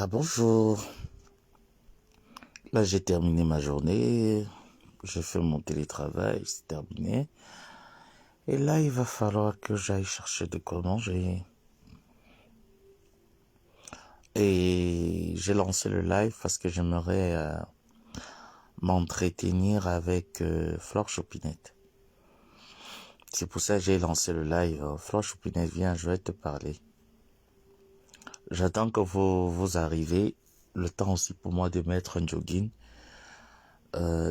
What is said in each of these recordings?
Bonjour. Là, j'ai terminé ma journée. J'ai fait mon télétravail, c'est terminé. Et là, il va falloir que j'aille chercher de quoi manger. Et j'ai lancé le live parce que j'aimerais m'entretenir avec Flore Chopinette. C'est pour ça que j'ai lancé le live. Flore Chopinette, viens, je vais te parler. J'attends que vous arrivez. Le temps aussi pour moi de mettre un jogging.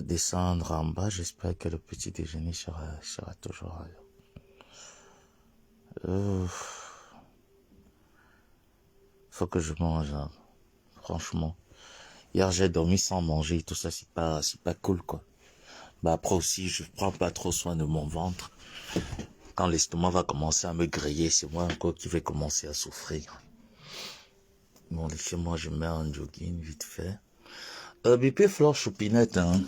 Descendre en bas. J'espère que le petit déjeuner sera toujours là. Faut que je mange, hein. Franchement. Hier, j'ai dormi sans manger, tout ça, c'est pas cool, quoi. Bah, après aussi, je prends pas trop soin de mon ventre. Quand l'estomac va commencer à me griller, c'est moi encore qui vais commencer à souffrir. Bon, laissez-moi, je mets un jogging vite fait. BP Flore Chopinette, hein.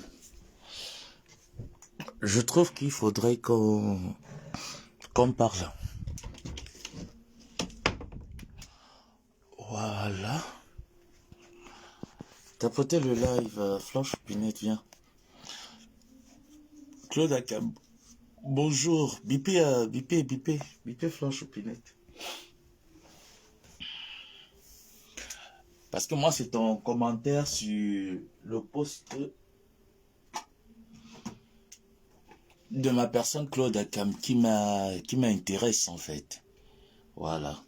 Je trouve qu'il faudrait qu'on parle. Voilà. Tapotez le live, Flore Chopinette, viens. Claude Akab. Bonjour, BP Flore Chopinette. Parce que moi, c'est ton commentaire sur le post de ma personne Claude Akam qui m'intéresse en fait. Voilà.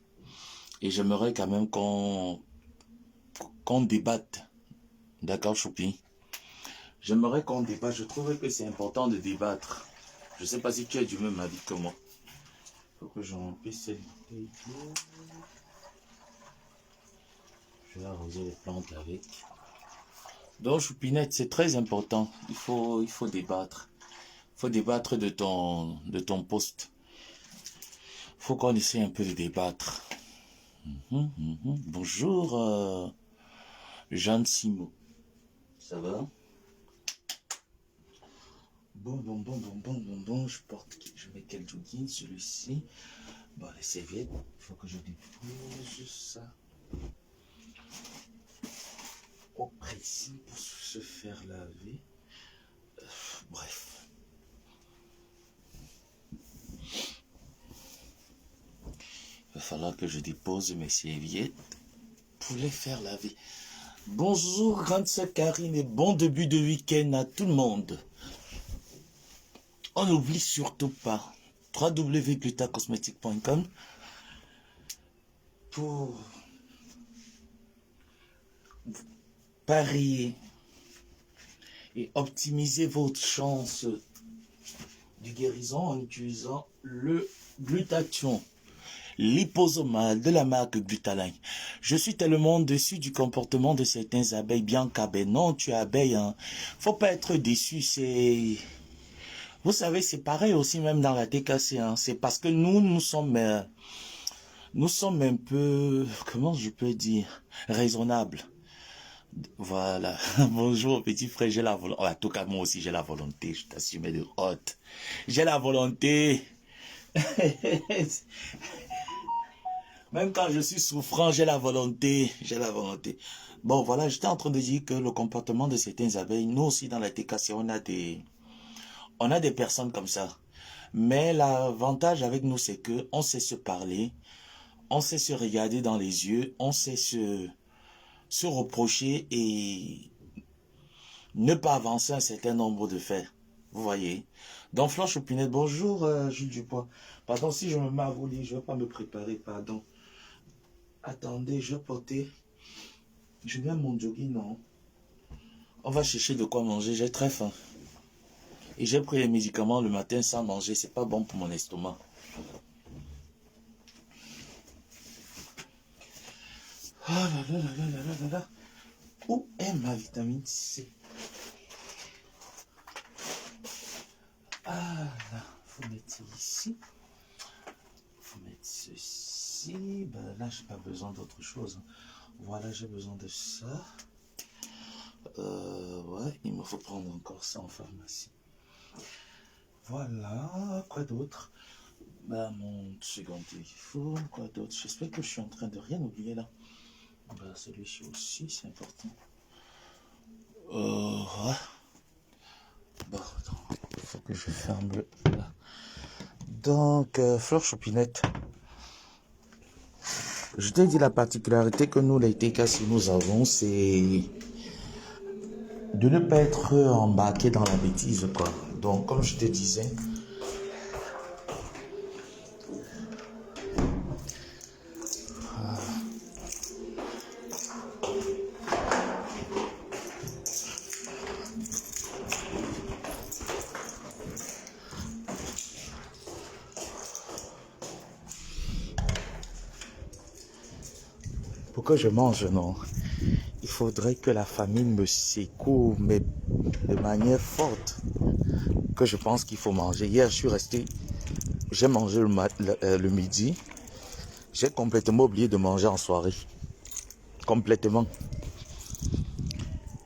Et j'aimerais quand même qu'on débatte. D'accord, Choupi? J'aimerais qu'on débatte. Je trouverais que c'est important de débattre. Je ne sais pas si tu es du même avis que moi. Il faut que j'emplisse cette bouteille. Je vais arroser les plantes avec. Donc, Choupinette, c'est très important. Il faut débattre. Il faut débattre de ton poste. Il faut qu'on essaie un peu de débattre. Bonjour, Jeanne Simo. Ça va? Bon. Je mets quel jogging? Celui-ci. Bon, les serviettes. Il faut que je dépose ça au précis pour se faire laver. Bref. Il va falloir que je dépose mes serviettes pour les faire laver. Bonjour, grande sœur Karine, et bon début de week-end à tout le monde. On n'oublie surtout pas www.glutacosmetic.com pour parier et optimiser votre chance de guérison en utilisant le glutathion liposomal de la marque Glutaline. Je suis tellement déçu du comportement de certaines abeilles. Bianca, ben non, tu es abeille, hein. Faut pas être déçu, c'est... Vous savez, c'est pareil aussi même dans la TKC, hein. C'est parce que nous sommes un peu, comment je peux dire, raisonnables. Voilà. Bonjour, petit frère, j'ai la volonté. En tout cas, moi aussi, j'ai la volonté. Je t'assume de haute. J'ai la volonté. Même quand je suis souffrant, j'ai la volonté. J'ai la volonté. Bon, voilà, j'étais en train de dire que le comportement de certaines abeilles, nous aussi, dans la TKC, on a des personnes comme ça. Mais l'avantage avec nous, c'est que on sait se parler, on sait se regarder dans les yeux, on sait se reprocher et ne pas avancer un certain nombre de faits. Vous voyez. Donc, Flore Chopinette, bonjour Jules Dupois. Pardon, si je me mets à vous lire, je ne vais pas me préparer, pardon. Attendez, je vais porter. Je viens mon jogging, non. On va chercher de quoi manger, j'ai très faim. Et j'ai pris les médicaments le matin sans manger, c'est pas bon pour mon estomac. Oh là. Où est ma vitamine C? Ah là, faut mettre ici. Faut mettre ceci. Ben là, j'ai pas besoin d'autre chose. Voilà, j'ai besoin de ça. Ouais, il me faut prendre encore ça en pharmacie. Voilà, quoi d'autre? Bah, mon second défaut, quoi d'autre? J'espère que je suis en train de rien oublier là. Bah, celui-ci aussi, c'est important. Ouais. Bon, il faut que je ferme le... Là. Donc, Fleur Choupinette. Je t'ai dit la particularité que nous, les TK, nous avons, c'est de ne pas être embarqué dans la bêtise, quoi. Donc, comme je te disais, pour que je mange, non. Il faudrait que la famine me secoue, mais de manière forte, que je pense qu'il faut manger. Hier, je suis resté, j'ai mangé le midi. J'ai complètement oublié de manger en soirée. Complètement.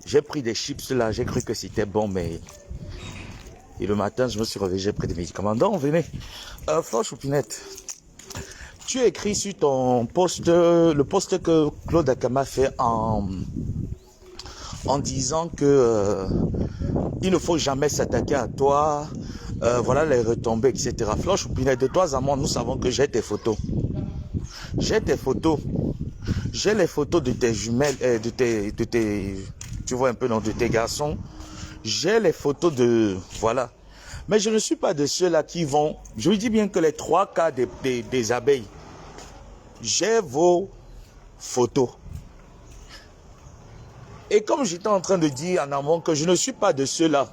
J'ai pris des chips là, j'ai cru que c'était bon, mais... Et le matin, je me suis réveillé, j'ai pris des médicaments. Donc, venez. Fleur Choupinette, tu as écrit sur ton post, le post que Claude Akama fait en disant que il ne faut jamais s'attaquer à toi. Voilà les retombées, etc. Fleur Choupinette, de toi à moi, nous savons que j'ai tes photos. J'ai tes photos. J'ai les photos de tes jumelles, tu vois un peu, non, de tes garçons. J'ai les photos de, voilà. Mais je ne suis pas de ceux-là qui vont, je lui dis bien que les 3 quarts des abeilles, j'ai vos photos. Et comme j'étais en train de dire en amont que je ne suis pas de ceux-là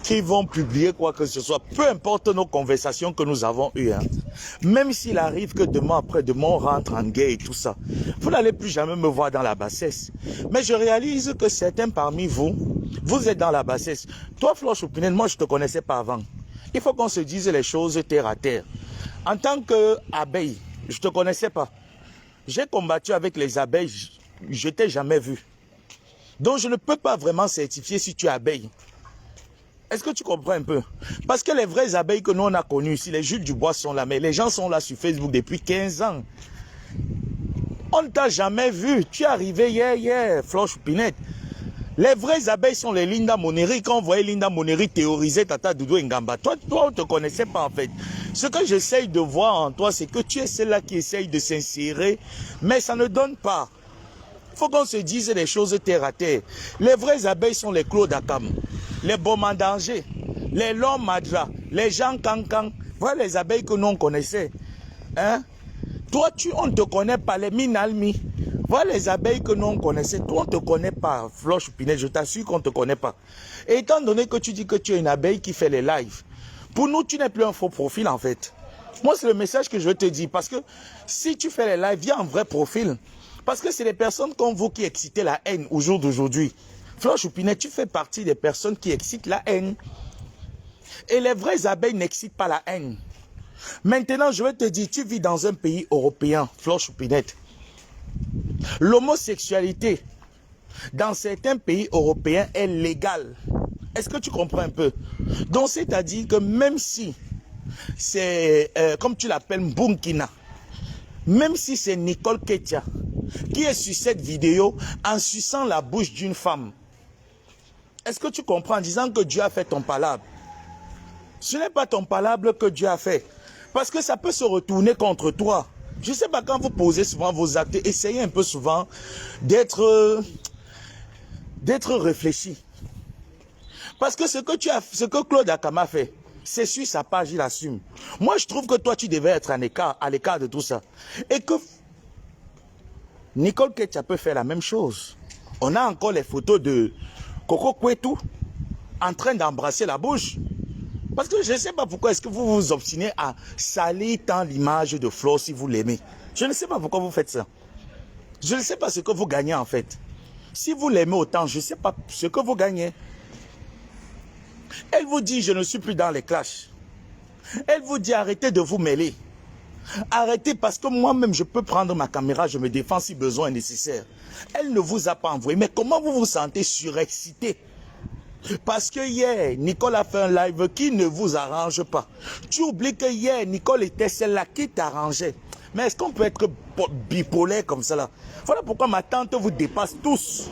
qui vont publier quoi que ce soit, peu importe nos conversations que nous avons eues, hein. Même s'il arrive que demain, après-demain, on rentre en guerre et tout ça, vous n'allez plus jamais me voir dans la bassesse. Mais je réalise que certains parmi vous, vous êtes dans la bassesse. Toi, Fleur Choupinette, moi, je ne te connaissais pas avant. Il faut qu'on se dise les choses terre à terre. En tant qu'abeille, je ne te connaissais pas. J'ai combattu avec les abeilles, je ne t'ai jamais vu. Donc, je ne peux pas vraiment certifier si tu es abeille. Est-ce que tu comprends un peu? Parce que les vraies abeilles que nous on a connues ici, les Jules Dubois sont là, mais les gens sont là sur Facebook depuis 15 ans. On ne t'a jamais vu. Tu es arrivé hier, Fleur Choupinette. Les vraies abeilles sont les Linda Moneri. Quand on voyait Linda Moneri théoriser Tata Doudou Ngamba, toi on ne te connaissait pas en fait. Ce que j'essaye de voir en toi, c'est que tu es celle-là qui essaye de s'insérer, mais ça ne donne pas. Il faut qu'on se dise les choses terre à terre. Les vraies abeilles sont les Claude Akam, les Bomandanger, les Lom Madra, les Jean Cancan. Voilà les abeilles que nous on connaissait. Hein? Toi, on ne te connaît pas, les Minalmi. Voilà les abeilles que nous on connaissait. Toi, on ne te connaît pas, Fleur Choupinette, je t'assure qu'on ne te connaît pas. Et étant donné que tu dis que tu es une abeille qui fait les lives, pour nous, tu n'es plus un faux profil en fait. Moi, c'est le message que je te dis. Parce que si tu fais les lives, viens en vrai profil. Parce que c'est des personnes comme vous qui excitez la haine au jour d'aujourd'hui. Fleur Choupinette, tu fais partie des personnes qui excitent la haine. Et les vraies abeilles n'excitent pas la haine. Maintenant, je vais te dire, tu vis dans un pays européen, Fleur Choupinette. L'homosexualité, dans certains pays européens, est légale. Est-ce que tu comprends un peu? Donc, c'est-à-dire que même si c'est, comme tu l'appelles, Mbunkina, même si c'est Nicole Ketia qui est sur cette vidéo en suçant la bouche d'une femme, est-ce que tu comprends en disant que Dieu a fait ton palabre? Ce n'est pas ton palabre que Dieu a fait. Parce que ça peut se retourner contre toi. Je ne sais pas, quand vous posez souvent vos actes, essayez un peu souvent d'être réfléchi. Parce que ce que Claude Akama fait, c'est sur sa page, il assume. Moi, je trouve que toi, tu devais être à l'écart de tout ça. Et que Nicole Ketia peut faire la même chose. On a encore les photos de Coco Kwetu en train d'embrasser la bouche. Parce que je ne sais pas pourquoi est-ce que vous vous obstinez à salir tant l'image de Flore si vous l'aimez. Je ne sais pas pourquoi vous faites ça. Je ne sais pas ce que vous gagnez en fait. Si vous l'aimez autant, je ne sais pas ce que vous gagnez. Elle vous dit, je ne suis plus dans les clashs. Elle vous dit, arrêtez de vous mêler. Arrêtez parce que moi-même, je peux prendre ma caméra, je me défends si besoin est nécessaire. Elle ne vous a pas envoyé. Mais comment vous vous sentez surexcité? Parce que hier, Nicole a fait un live qui ne vous arrange pas. Tu oublies que hier, Nicole était celle-là qui t'arrangeait. Mais est-ce qu'on peut être bipolaire comme ça là? Voilà pourquoi ma tante vous dépasse tous.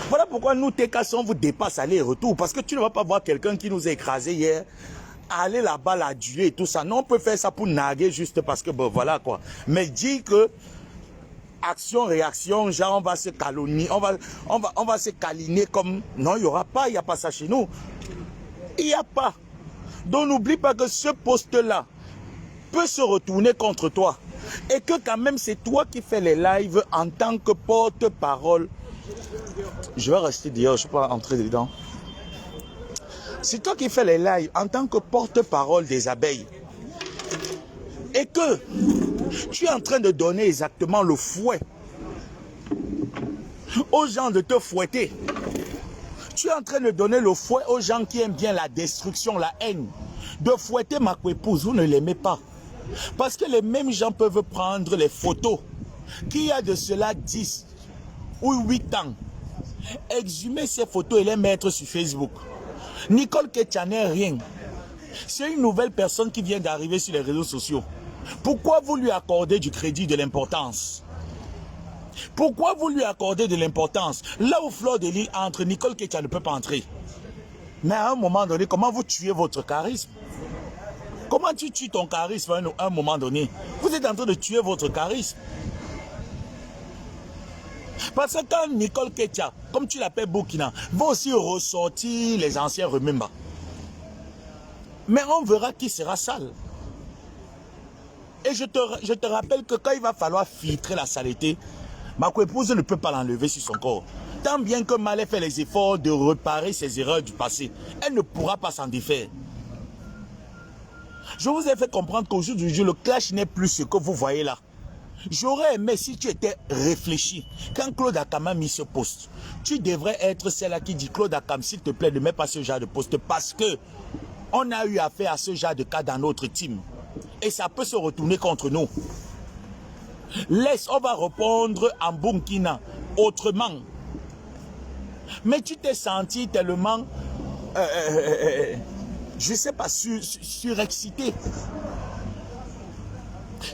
Voilà pourquoi nous, TKC, on vous dépasse aller et retour. Parce que tu ne vas pas voir quelqu'un qui nous a écrasé hier, aller là-bas, l'adjuler et tout ça. Non, on peut faire ça pour naguer juste parce que, bon, voilà quoi. Mais dire que action, réaction, genre on va se calomnier, on va se câliner comme... Non, il n'y aura pas, il n'y a pas ça chez nous. Il n'y a pas. Donc n'oublie pas que ce poste-là peut se retourner contre toi. Et que quand même c'est toi qui fais les lives en tant que porte-parole. Je vais rester dehors, je ne vais pas entrer dedans. C'est toi qui fais les lives en tant que porte-parole des abeilles. Et que tu es en train de donner exactement le fouet aux gens de te fouetter. Tu es en train de donner le fouet aux gens qui aiment bien la destruction, la haine. De fouetter ma épouse, vous ne l'aimez pas. Parce que les mêmes gens peuvent prendre les photos qui a de cela 10 ou 8 ans. Exhumer ces photos et les mettre sur Facebook. Nicole Ketia n'est rien. C'est une nouvelle personne qui vient d'arriver sur les réseaux sociaux. Pourquoi vous lui accordez du crédit, de l'importance? Pourquoi vous lui accordez de l'importance? Là où Fleur de Lys entre, Nicole Ketia ne peut pas entrer. Mais à un moment donné, comment vous tuez votre charisme? Comment tu tues ton charisme à un moment donné? Vous êtes en train de tuer votre charisme. Parce que quand Nicole Ketia, comme tu l'appelles Burkina, va aussi ressortir les anciens remember. Mais on verra qui sera sale. Et je te rappelle que quand il va falloir filtrer la saleté, ma épouse ne peut pas l'enlever sur son corps. Tant bien que Malé fait les efforts de réparer ses erreurs du passé, elle ne pourra pas s'en défaire. Je vous ai fait comprendre qu'aujourd'hui, le clash n'est plus ce que vous voyez là. J'aurais aimé si tu étais réfléchi. Quand Claude Akam a mis ce poste, tu devrais être celle-là qui dit Claude Akam, s'il te plaît, ne mets pas ce genre de poste parce que on a eu affaire à ce genre de cas dans notre team. Et ça peut se retourner contre nous. Laisse, on va répondre en Burkina autrement. Mais tu t'es senti tellement, je ne sais pas, surexcité.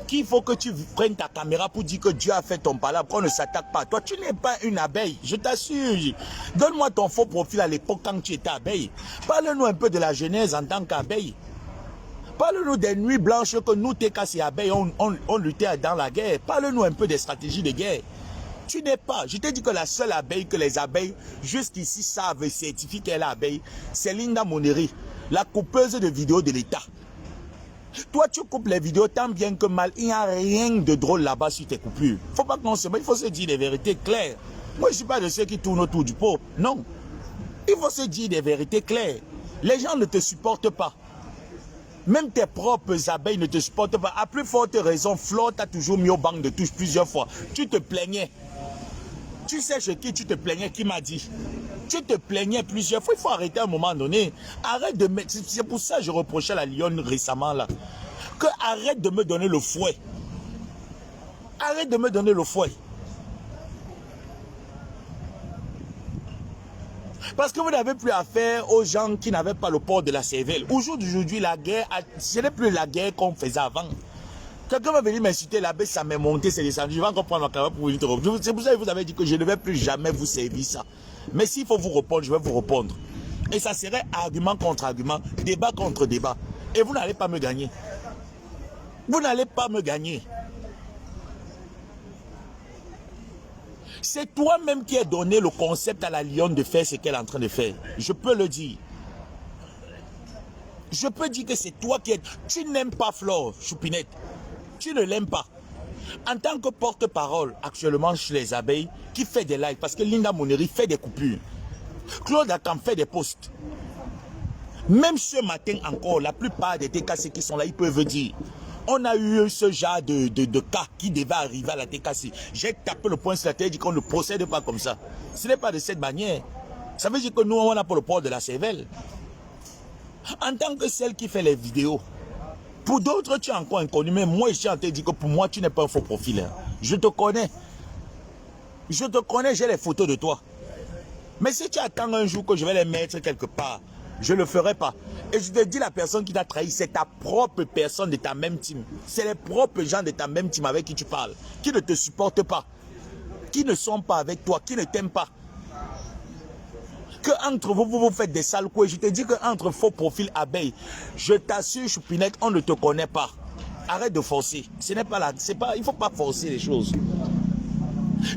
Qu'il faut que tu prennes ta caméra pour dire que Dieu a fait ton palabre, qu'on ne s'attaque pas. Toi, tu n'es pas une abeille, je t'assure. Donne-moi ton faux profil à l'époque quand tu étais abeille. Parle-nous un peu de la genèse en tant qu'abeille. Parle-nous des nuits blanches que nous, TKC abeilles, on luttait dans la guerre. Parle-nous un peu des stratégies de guerre. Tu n'es pas. Je t'ai dit que la seule abeille que les abeilles, jusqu'ici, savent et certifient qu'elle est abeille, c'est Linda Moneri, la coupeuse de vidéos de l'État. Toi, tu coupes les vidéos tant bien que mal. Il n'y a rien de drôle là-bas sur tes coupures. Faut pas qu'on se mette, il faut se dire des vérités claires. Moi, je ne suis pas de ceux qui tournent autour du pot. Non. Il faut se dire des vérités claires. Les gens ne te supportent pas. Même tes propres abeilles ne te supportent pas. À plus forte raison, Flore t'a toujours mis au banc de touche plusieurs fois. Tu te plaignais. Tu sais chez qui tu te plaignais, qui m'a dit? Tu te plaignais plusieurs fois, il faut arrêter à un moment donné. Arrête de mettre... C'est pour ça que je reprochais à la Lyon récemment là. Que arrête de me donner le fouet. Arrête de me donner le fouet. Parce que vous n'avez plus affaire aux gens qui n'avaient pas le port de la cervelle. Aujourd'hui, la guerre, ce n'est plus la guerre qu'on faisait avant. Quelqu'un va venir m'insulter, la baisse, ça m'est monté, c'est descendu. Je vais encore prendre ma caméra pour vous interrompre. C'est pour ça que vous avez dit que je ne vais plus jamais vous servir ça. Mais s'il faut vous répondre, je vais vous répondre. Et ça serait argument contre argument, débat contre débat. Et vous n'allez pas me gagner. Vous n'allez pas me gagner. C'est toi-même qui as donné le concept à la Lyon de faire ce qu'elle est en train de faire. Je peux le dire. Je peux dire que c'est toi qui es... Tu n'aimes pas Flore Choupinette. Tu ne l'aimes pas. En tant que porte-parole actuellement chez les abeilles, qui fait des lives, parce que Linda Moneri fait des coupures. Claude Akam fait des posts. Même ce matin encore, la plupart des TKC qui sont là, ils peuvent dire, on a eu ce genre de cas qui devait arriver à la TKC. J'ai tapé le poing sur la tête et dit qu'on ne procède pas comme ça. Ce n'est pas de cette manière. Ça veut dire que nous, on n'a pas le port de la cervelle. En tant que celle qui fait les vidéos, pour d'autres, tu es encore inconnu, mais moi, je suis en train de dire que pour moi, tu n'es pas un faux profil. Hein. Je te connais. Je te connais, j'ai les photos de toi. Mais si tu attends un jour que je vais les mettre quelque part, je ne le ferai pas. Et je te dis, la personne qui t'a trahi, c'est ta propre personne de ta même team. C'est les propres gens de ta même team avec qui tu parles, qui ne te supportent pas, qui ne sont pas avec toi, qui ne t'aiment pas. Que entre vous, vous faites des sales coups. Et je te dis qu'entre faux profils abeilles, je t'assure, Choupinette, on ne te connaît pas. Arrête de forcer. Ce n'est pas là. Il ne faut pas forcer les choses.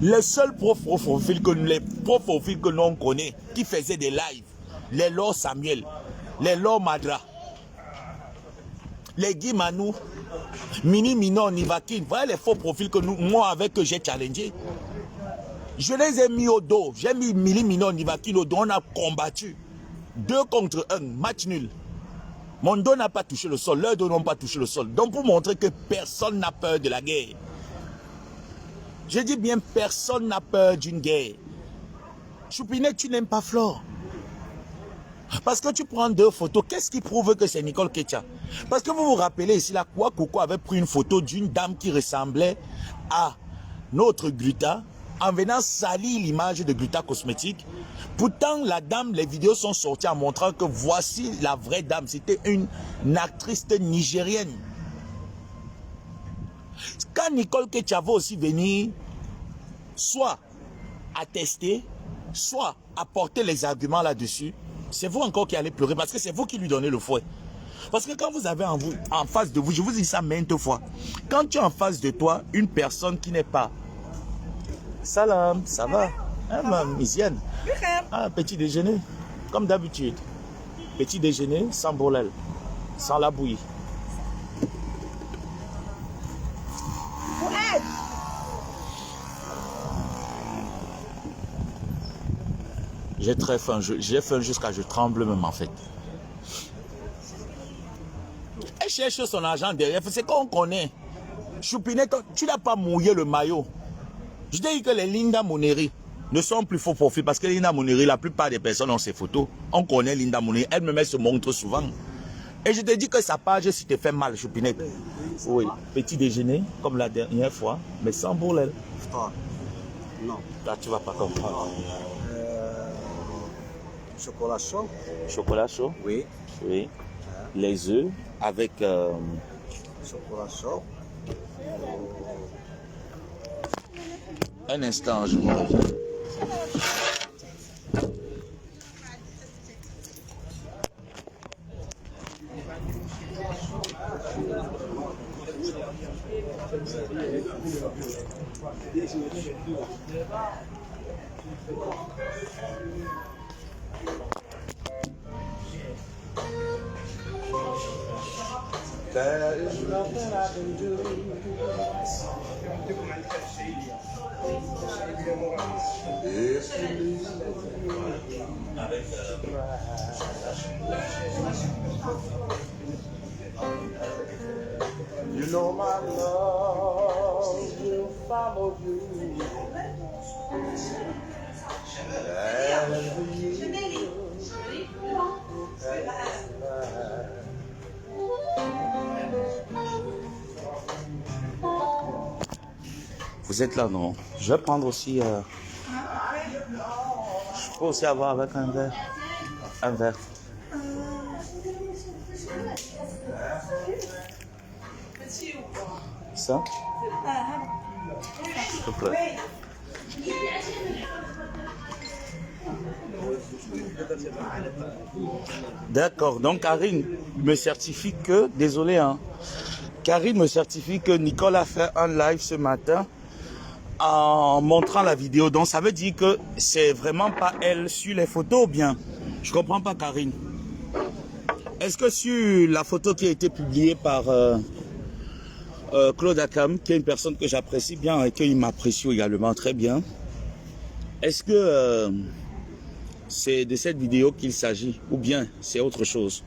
Les seuls profils que l'on connaît, qui faisaient des lives, les Lord Samuel, les Lord Madra, les Guy Manou, Mini Minon, Nivakin, voilà les faux profils que moi avec eux j'ai challengé. Je les ai mis au dos. J'ai mis Mini Minon, Nivakin au dos. On a combattu. 2 contre 1, match nul. Mon dos n'a pas touché le sol, leurs dos n'ont pas touché le sol. Donc pour montrer que personne n'a peur de la guerre. Je dis bien, personne n'a peur d'une guerre. Choupinette, tu n'aimes pas Flore. Parce que tu prends 2 photos, qu'est-ce qui prouve que c'est Nicole Ketia? Parce que vous vous rappelez ici, la Kwa Coco avait pris une photo d'une dame qui ressemblait à notre Gluta, en venant salir l'image de Gluta Cosmétique. Pourtant, la dame, les vidéos sont sorties en montrant que voici la vraie dame. C'était une actrice nigérienne. Quand Nicole Ketia va aussi venir, soit attester, soit apporter les arguments là-dessus, c'est vous encore qui allez pleurer parce que c'est vous qui lui donnez le fouet. Parce que quand vous avez en face de vous, je vous dis ça maintes fois, quand tu as en face de toi une personne qui n'est pas salam, ça va, hein, ma misienne, ah, petit déjeuner, comme d'habitude, petit déjeuner sans brolel, sans la bouillie. J'ai très faim, j'ai faim jusqu'à je tremble même en fait. Elle cherche son argent derrière, c'est qu'on connaît. Choupinette, tu n'as pas mouillé le maillot. Je te dis que les Linda Moneri ne sont plus faux profils parce que Linda Moneri, la plupart des personnes ont ses photos. On connaît Linda Moneri, elle me met se montre souvent. Et je te dis que sa page, si te fait mal, Choupinette. Oui, petit déjeuner, comme la dernière fois, mais sans bourrel. Non. Là, tu vas pas comprendre. Chocolat chaud. Chocolat chaud? Oui. Oui. Les œufs avec... Chocolat chaud. Un instant, je vous reviens. There is nothing I can do. You know my love will follow you. Vous êtes là, non? Je vais prendre aussi... Je peux aussi avoir avec un verre. Un verre. Ça? S'il te plaît. D'accord, donc Karine me certifie que, désolé hein, Karine me certifie que Nicole a fait un live ce matin en montrant la vidéo. Donc ça veut dire que c'est vraiment pas elle sur les photos ou bien? Je comprends pas Karine. Est-ce que sur la photo qui a été publiée par Claude Akam, qui est une personne que j'apprécie bien et qu'il m'apprécie également très bien, est-ce que c'est de cette vidéo qu'il s'agit ou bien c'est autre chose?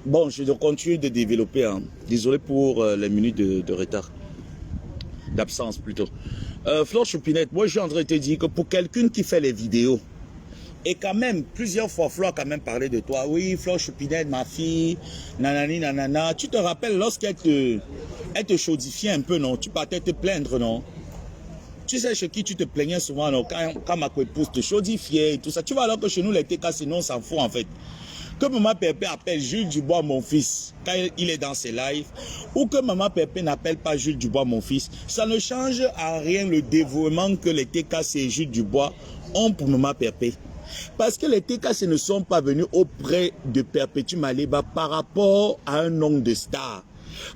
Bon, je dois continuer de développer. Hein. Désolé pour les minutes de retard. D'absence plutôt. Flore Choupinette, moi je suis en train de te dire que pour quelqu'un qui fait les vidéos, et quand même, plusieurs fois, Flore a quand même parlé de toi. Oui, Flore Choupinette, ma fille, nanani, nanana. Tu te rappelles lorsqu'elle te chaudifiait un peu, non? Tu partais te plaindre, non? Tu sais chez qui tu te plaignais souvent, non, quand ma épouse te chaudifiait et tout ça. Tu vois alors que chez nous, les TK, sinon on s'en fout en fait. Que maman Pépé appelle Jules Dubois mon fils quand il est dans ses lives, ou que maman Pépé n'appelle pas Jules Dubois mon fils, ça ne change à rien le dévouement que les TKC et Jules Dubois ont pour maman Pépé. Parce que les TKC ne sont pas venus auprès de Perpétue Maleba par rapport à un nom de star,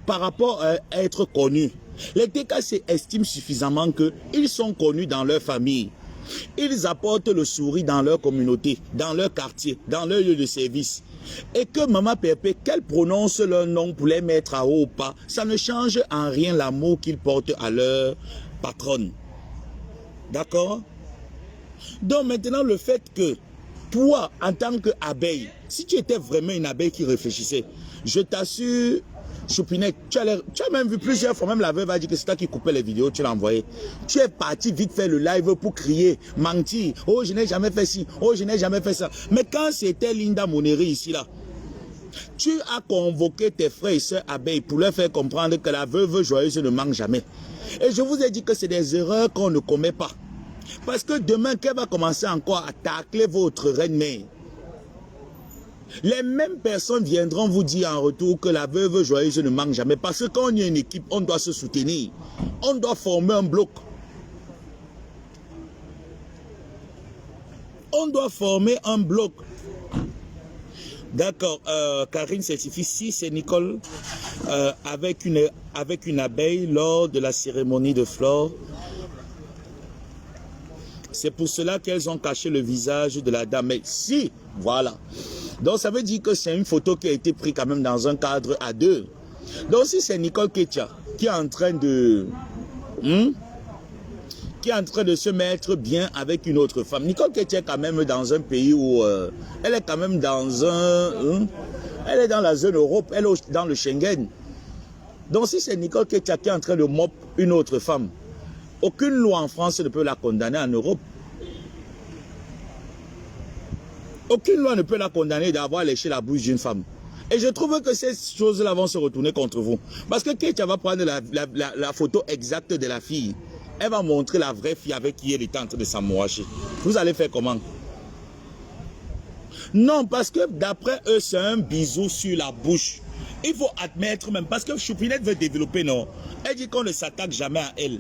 par rapport à être connus. Les TKC estiment suffisamment qu'ils sont connus dans leur famille. Ils apportent le sourire dans leur communauté, dans leur quartier, dans leur lieu de service. Et que Maman Pépé, qu'elle prononce leur nom pour les mettre à haut ou pas, ça ne change en rien l'amour qu'ils portent à leur patronne. D'accord? Donc maintenant, le fait que toi, en tant qu'abeille, si tu étais vraiment une abeille qui réfléchissait, je t'assure, Choupinette, tu as même vu plusieurs fois, même la veuve a dit que c'est toi qui coupais les vidéos, tu l'as envoyé. Tu es parti vite faire le live pour crier, mentir. Oh, je n'ai jamais fait ci, oh, je n'ai jamais fait ça. Mais quand c'était Linda Moneri ici, là, tu as convoqué tes frères et sœurs abeilles pour leur faire comprendre que la veuve joyeuse ne manque jamais. Et je vous ai dit que c'est des erreurs qu'on ne commet pas. Parce que demain, qu'elle va commencer encore à tacler votre reine-mère. Les mêmes personnes viendront vous dire en retour que la veuve joyeuse ne manque jamais. Parce que quand on est une équipe, on doit se soutenir. On doit former un bloc. On doit former un bloc. D'accord, Karine certifie, si c'est Nicole avec une abeille lors de la cérémonie de flore. C'est pour cela qu'elles ont caché le visage de la dame. Mais si, voilà. Donc ça veut dire que c'est une photo qui a été prise quand même dans un cadre à deux. Donc si c'est Nicole Ketia qui est en train de... qui est en train de se mettre bien avec une autre femme. Nicole Ketia est quand même dans un pays où... elle est quand même dans un... elle est dans la zone Europe, elle est dans le Schengen. Donc si c'est Nicole Ketia qui est en train de mop une autre femme, aucune loi en France ne peut la condamner en Europe. Aucune loi ne peut la condamner d'avoir léché la bouche d'une femme. Et je trouve que ces choses-là vont se retourner contre vous. Parce que Ketia va prendre la photo exacte de la fille. Elle va montrer la vraie fille avec qui elle était en train de s'amouracher. Vous allez faire comment? Non, parce que d'après eux, c'est un bisou sur la bouche. Il faut admettre même, parce que Choupinette veut développer, non. Elle dit qu'on ne s'attaque jamais à elle.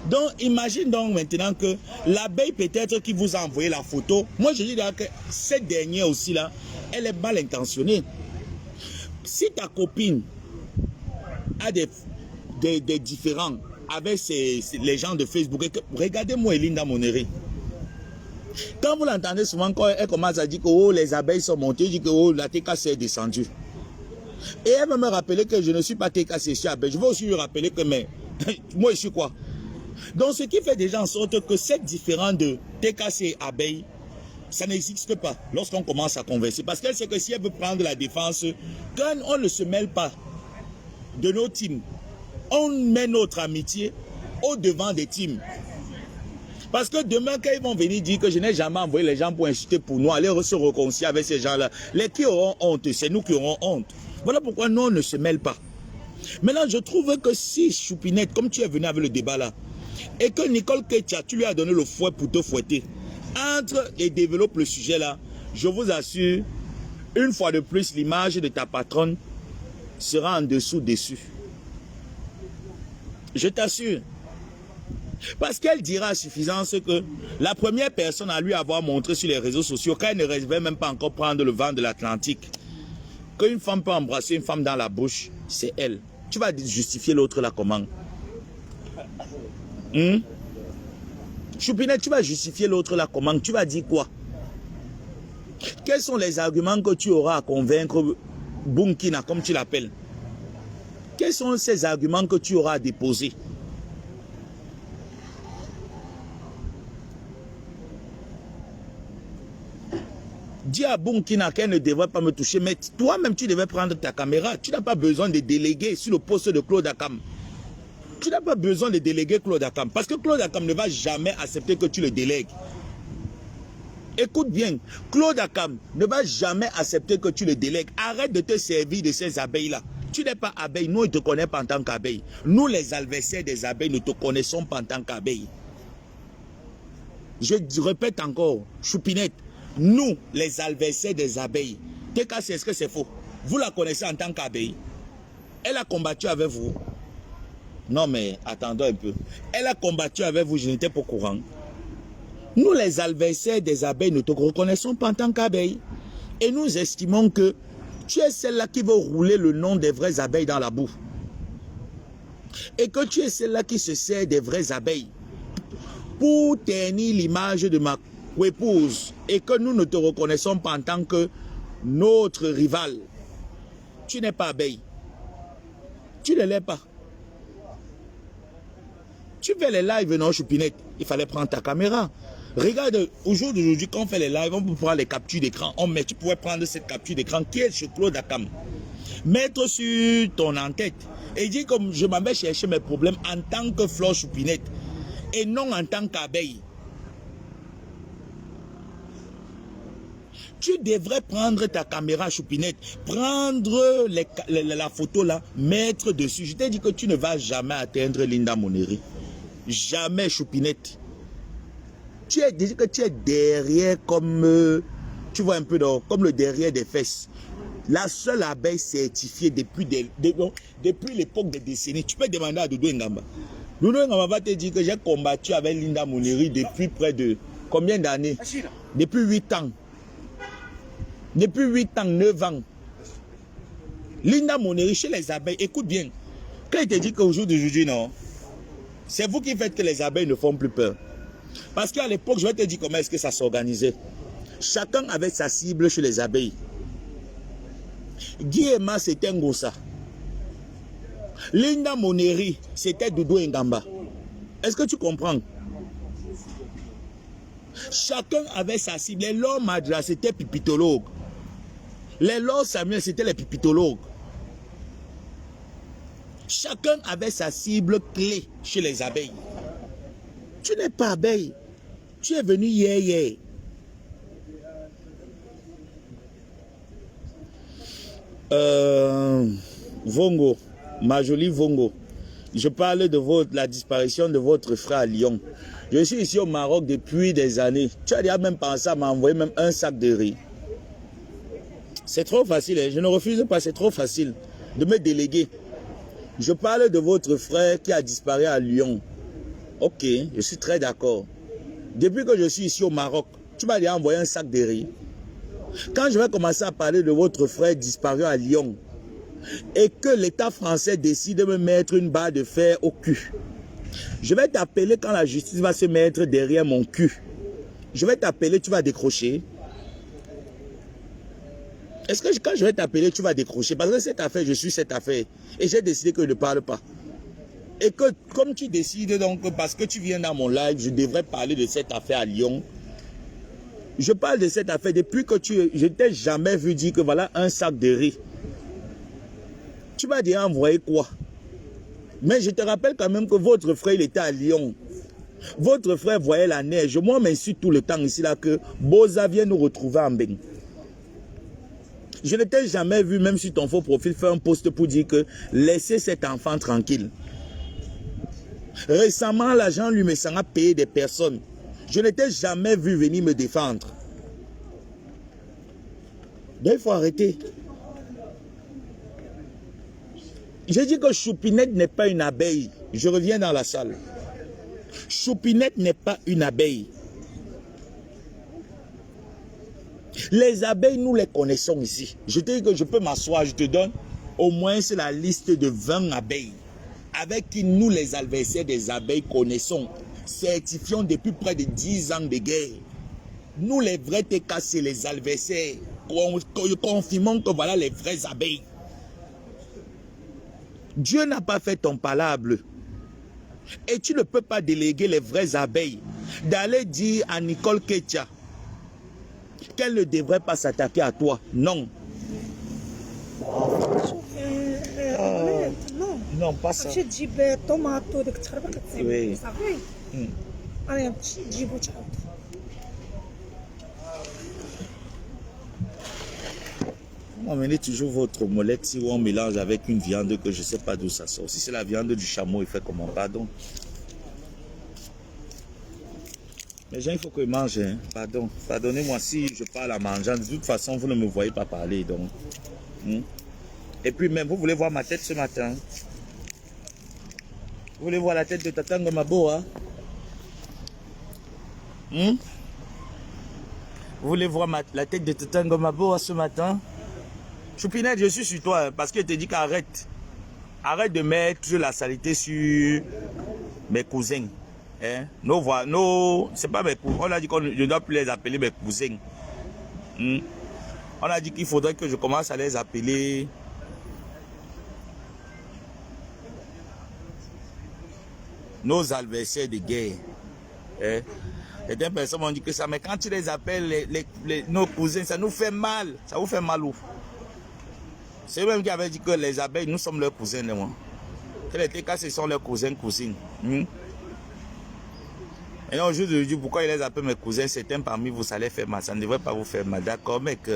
Donc, imagine donc maintenant que l'abeille peut-être qui vous a envoyé la photo, moi je dis là que cette dernière aussi là, elle est mal intentionnée. Si ta copine a des différends avec les gens de Facebook, regardez-moi Linda Moneri. Quand vous l'entendez souvent, quand elle commence à dire que oh, les abeilles sont montées, elle dit que oh, la TKC est descendue. Et elle va me rappeler que je ne suis pas TKC, je suis abeille. Je vais aussi lui rappeler que mais, moi je suis quoi? Donc ce qui fait déjà en sorte que cette différence de TKC et abeille, ça n'existe pas lorsqu'on commence à converser. Parce qu'elle sait que si elle veut prendre la défense, quand on ne se mêle pas de nos teams, on met notre amitié au devant des teams. Parce que demain, quand ils vont venir dire que je n'ai jamais envoyé les gens pour insulter pour nous, aller se réconcilier avec ces gens-là, les qui auront honte, c'est nous qui aurons honte. Voilà pourquoi nous, on ne se mêle pas. Maintenant, je trouve que si Choupinette, comme tu es venu avec le débat là, et que Nicole Ketia, tu lui as donné le fouet pour te fouetter, entre et développe le sujet là, je vous assure, une fois de plus, l'image de ta patronne sera en dessous-dessus. Je t'assure. Parce qu'elle dira à suffisance que la première personne à lui avoir montré sur les réseaux sociaux, quand elle ne rêvait même pas encore prendre le vent de l'Atlantique, qu'une femme peut embrasser une femme dans la bouche, c'est elle. Tu vas justifier l'autre là comment? Choupinette, tu vas justifier l'autre là comment? Tu vas dire quoi? Quels sont les arguments que tu auras à convaincre Bunkina, comme tu l'appelles? Quels sont ces arguments que tu auras à déposer? Dis à Bunkina qu'elle ne devrait pas me toucher, mais toi-même tu devais prendre ta caméra. Tu n'as pas besoin de déléguer sur le poste de Claude Akam. Tu n'as pas besoin de déléguer Claude Akam, parce que Claude Akam ne va jamais accepter que tu le délègues. Écoute bien, Claude Akam ne va jamais accepter que tu le délègues. Arrête de te servir de ces abeilles-là. Tu n'es pas abeille, nous, ils ne te connaissent pas en tant qu'abeille. Nous, les adversaires des abeilles, ne te connaissons pas en tant qu'abeille. Je répète encore, Choupinette, nous, les adversaires des abeilles, TKC, est-ce que c'est faux? Vous la connaissez en tant qu'abeille. Elle a combattu avec vous. Non mais, attendons un peu. Elle a combattu avec vous, je n'étais pas au courant. Nous, les adversaires des abeilles, ne te reconnaissons pas en tant qu'abeille. Et nous estimons que tu es celle-là qui veut rouler le nom des vraies abeilles dans la boue. Et que tu es celle-là qui se sert des vraies abeilles pour ternir l'image de ma épouse. Et que nous ne te reconnaissons pas en tant que notre rival. Tu n'es pas abeille. Tu ne l'es pas. Tu fais les lives, non, Choupinette? Il fallait prendre ta caméra. Regarde, aujourd'hui, quand on fait les lives, on peut prendre les captures d'écran. Tu pourrais prendre cette capture d'écran qui est sur Claude Akam. Mettre sur ton en-tête. Et dire comme je m'en vais chercher mes problèmes en tant que Flore Choupinette. Et non en tant qu'abeille. Tu devrais prendre ta caméra Choupinette, prendre la photo là, mettre dessus. Je t'ai dit que tu ne vas jamais atteindre Linda Moneri. Jamais Choupinette. Tu es dit que tu es derrière comme, tu vois un peu comme le derrière des fesses. La seule abeille certifiée depuis l'époque des décennies. Tu peux demander à Doudou Ngamba. Doudou Ngamba va te dire que j'ai combattu avec Linda Moneri depuis près de combien d'années? Depuis 8 ans. Depuis 8 ans, 9 ans. Linda Moneri chez les abeilles, écoute bien. Quand il te dit qu'aujourd'hui, non, c'est vous qui faites que les abeilles ne font plus peur. Parce qu'à l'époque, je vais te dire comment est-ce que ça s'organisait. Chacun avait sa cible chez les abeilles. Guy Emma, c'était Ngosa. Linda Moneri, c'était Doudou Ngamba. Est-ce que tu comprends? Chacun avait sa cible. Les Lord Madra, c'était pipitologue. Les Lord Samuel, c'était les pipitologues. Chacun avait sa cible clé chez les abeilles. Tu n'es pas abeille. Tu es venu hier. Vongo, ma jolie Vongo. Je parle de la disparition de votre frère à Lyon. Je suis ici au Maroc depuis des années. Tu as déjà même pensé à m'envoyer même un sac de riz. C'est trop facile, hein? Je ne refuse pas, c'est trop facile de me déléguer. Je parle de votre frère qui a disparu à Lyon. Ok, je suis très d'accord. Depuis que je suis ici au Maroc, tu m'as déjà envoyé un sac de riz. Quand je vais commencer à parler de votre frère disparu à Lyon et que l'État français décide de me mettre une barre de fer au cul, je vais t'appeler quand la justice va se mettre derrière mon cul. Je vais t'appeler, tu vas décrocher. Est-ce que quand je vais t'appeler, tu vas décrocher? Parce que cette affaire, je suis cette affaire. Et j'ai décidé que je ne parle pas. Et que comme tu décides donc, parce que tu viens dans mon live, je devrais parler de cette affaire à Lyon. Je parle de cette affaire depuis que je ne t'ai jamais vu dire que voilà un sac de riz. Tu m'as déjà envoyé quoi? Mais je te rappelle quand même que votre frère, il était à Lyon. Votre frère voyait la neige. Moi, on m'insulte tout le temps ici là que Boza vient nous retrouver en bain. Je ne t'ai jamais vu, même sur ton faux profil, faire un post pour dire que laissez cet enfant tranquille. Récemment, l'agent lui me a payé des personnes. Je ne t'ai jamais vu venir me défendre. Donc il faut arrêter. J'ai dit que Choupinette n'est pas une abeille. Je reviens dans la salle. Choupinette n'est pas une abeille. Les abeilles, nous les connaissons ici. Je te dis que je peux m'asseoir, je te donne au moins c'est la liste de 20 abeilles avec qui nous les adversaires des abeilles connaissons, certifions depuis près de 10 ans de guerre. Nous les vrais TK, c'est les adversaires. Confirmons que voilà les vraies abeilles. Dieu n'a pas fait ton palabre. Et tu ne peux pas déléguer les vraies abeilles d'aller dire à Nicole Ketia qu'elle ne devrait pas s'attaquer à toi. Non. Non, pas ça. Oui. On amenez toujours votre omelette si on mélange avec une viande que je ne sais pas d'où ça sort. Si c'est la viande du chameau, il fait comment? Pardon. Les gens, il faut qu'ils mangent. Hein. Pardon. Pardonnez-moi si je parle en mangeant. De toute façon, vous ne me voyez pas parler. Donc. Et puis même, vous voulez voir ma tête ce matin? Vous voulez voir la tête de Tata Ngomabo, hein? Vous voulez voir la tête de Tata Ngomabo ce matin? Choupinette, je suis sur toi hein, parce que je te dis qu'arrête. Arrête de mettre la saleté sur mes cousins. Hein? C'est pas mes cousins. On a dit qu'on ne doit plus les appeler mes cousins. On a dit qu'il faudrait que je commence à les appeler nos adversaires de guerre. Hein? Certaines personnes m'ont dit que ça, mais quand tu les appelles nos cousins, ça nous fait mal. Ça vous fait mal où? C'est eux-mêmes qui avaient dit que les abeilles, nous sommes leurs cousins. Quel était cas, ce sont leurs cousins, cousines. Et non, je dis pourquoi ils les appellent mes cousins. Certains parmi vous, ça les fait mal. Ça ne devrait pas vous faire mal. D'accord, mec.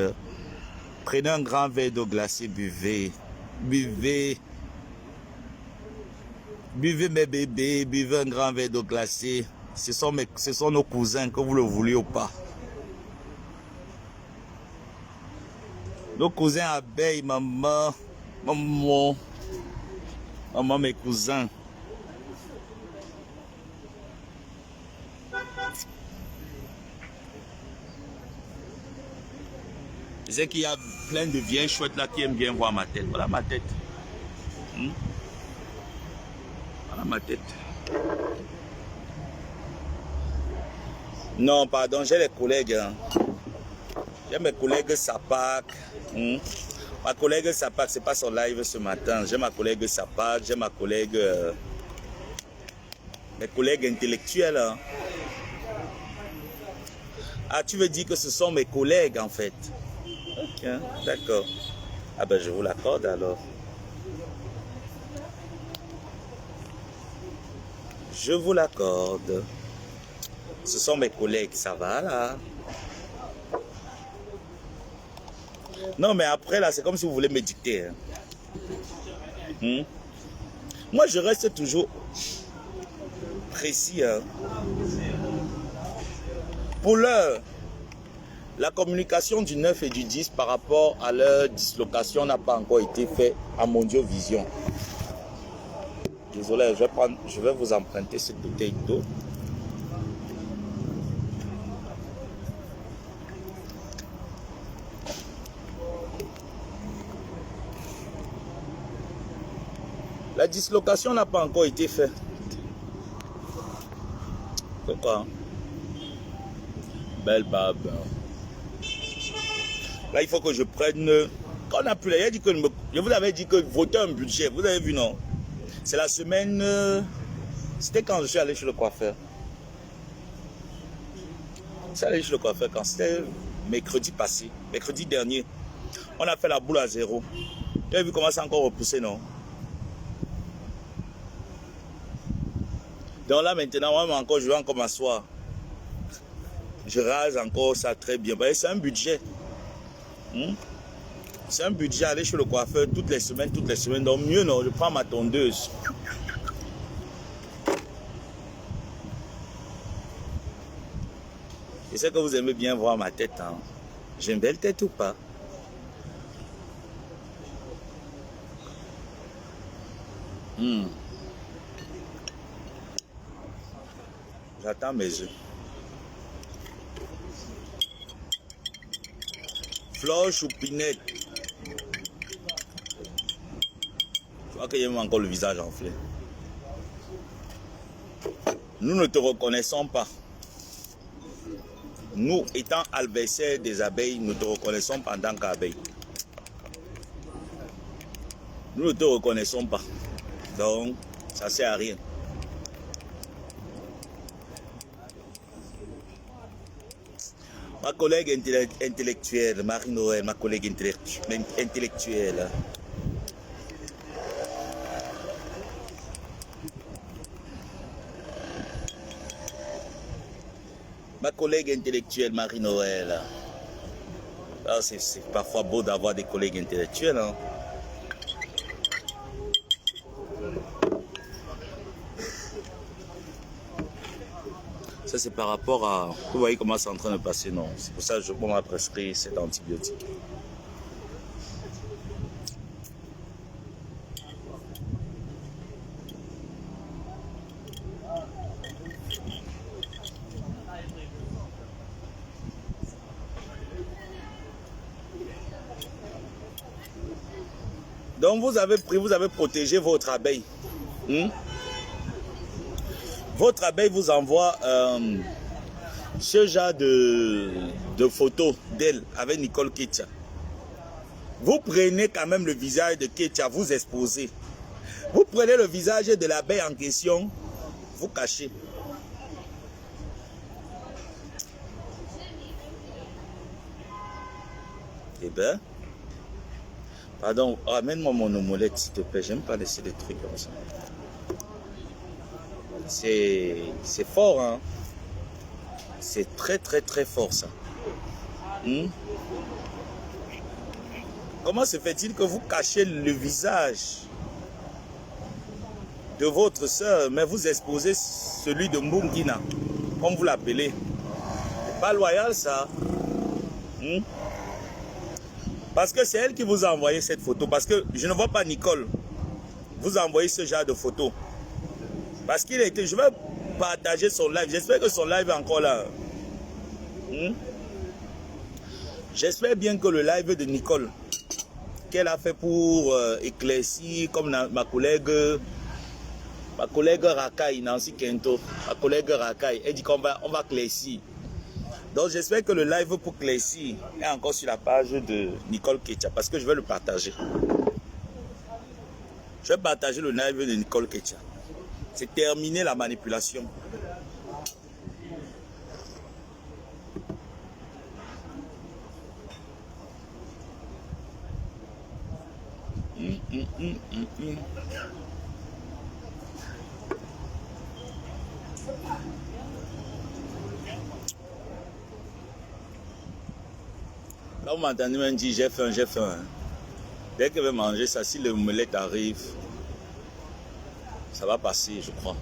Prenez un grand verre d'eau glacée, buvez. Buvez. Buvez mes bébés, buvez un grand verre d'eau glacée. Ce sont nos cousins, que vous le vouliez ou pas. Nos cousins abeilles, maman, mes cousins. Je sais qu'il y a plein de vieilles chouettes là qui aiment bien voir ma tête. Voilà ma tête. Voilà ma tête. Non, pardon, j'ai les collègues. Hein. J'ai mes collègues Sapak. Ma collègue Sapak, c'est pas son live ce matin. J'ai ma collègue Sapak, j'ai ma collègue... mes collègues intellectuels. Hein. Ah, tu veux dire que ce sont mes collègues en fait? Ok, d'accord. Ah ben je vous l'accorde alors. Je vous l'accorde. Ce sont mes collègues, ça va là? Non mais après là, c'est comme si vous voulez me dicter. Hein. Moi je reste toujours précis. Hein. Pour l'heure, la communication du 9 et du 10 par rapport à leur dislocation n'a pas encore été faite à Mondiovision. Désolé, je vais vous emprunter cette bouteille d'eau. La dislocation n'a pas encore été faite. Pourquoi? Belle barbe. Là, il faut que je prenne... Quand on a plus... Je vous avais dit que voter un budget. Vous avez vu, non? C'est la semaine... C'était quand je suis allé chez le coiffeur. Je suis allé chez le coiffeur quand c'était mercredi passé. Mercredi dernier. On a fait la boule à zéro. Tu as vu comment c'est encore repoussé, non? Donc là, maintenant, je vais encore m'asseoir. Je rase encore ça très bien. C'est un budget. C'est un budget, aller chez le coiffeur toutes les semaines. Donc mieux non, je prends ma tondeuse. Je sais que vous aimez bien voir ma tête. Hein. J'ai une belle tête ou pas? J'attends mes œufs. Flore Choupinette. Je crois qu'il y a encore le visage enflé. Nous ne te reconnaissons pas. Nous, étant adversaires des abeilles, nous te reconnaissons pas en tant qu'abeille. Nous ne te reconnaissons pas. Donc, ça ne sert à rien. Ma collègue intellectuelle, Marie-Noël, ma collègue intellectuelle. Ma collègue intellectuelle, Marie-Noël. C'est parfois beau d'avoir des collègues intellectuels. Hein? Ça, c'est par rapport à... Vous voyez comment c'est en train de passer, non? C'est pour ça que on m'a prescrit cet antibiotique. Donc, vous avez protégé votre abeille. Votre abeille vous envoie ce genre de photos d'elle avec Nicole Ketia. Vous prenez quand même le visage de Ketia, vous exposez. Vous prenez le visage de l'abeille en question, vous cachez. Eh bien, pardon, ramène-moi mon omelette s'il te plaît, j'aime pas laisser des trucs comme ça. C'est fort, hein. C'est très très très fort ça. Comment se fait-il que vous cachez le visage de votre soeur, mais vous exposez celui de Mbungina, comme vous l'appelez? C'est pas loyal ça. Parce que c'est elle qui vous a envoyé cette photo. Parce que je ne vois pas Nicole vous envoyer ce genre de photo. Parce qu'il a été... Je vais partager son live. J'espère que son live est encore là. J'espère bien que le live de Nicole, qu'elle a fait pour éclaircir, comme ma collègue Rakai, Nancy Kento, ma collègue Rakai, elle dit qu'on va éclaircir. Donc j'espère que le live pour éclaircir est encore sur la page de Nicole Ketia, parce que je vais le partager. Je vais partager le live de Nicole Ketia. C'est terminer la manipulation. Là, vous m'entendez même dire j'ai faim, j'ai faim. Dès que je vais manger ça, si le omelette arrive, ça va passer, je crois.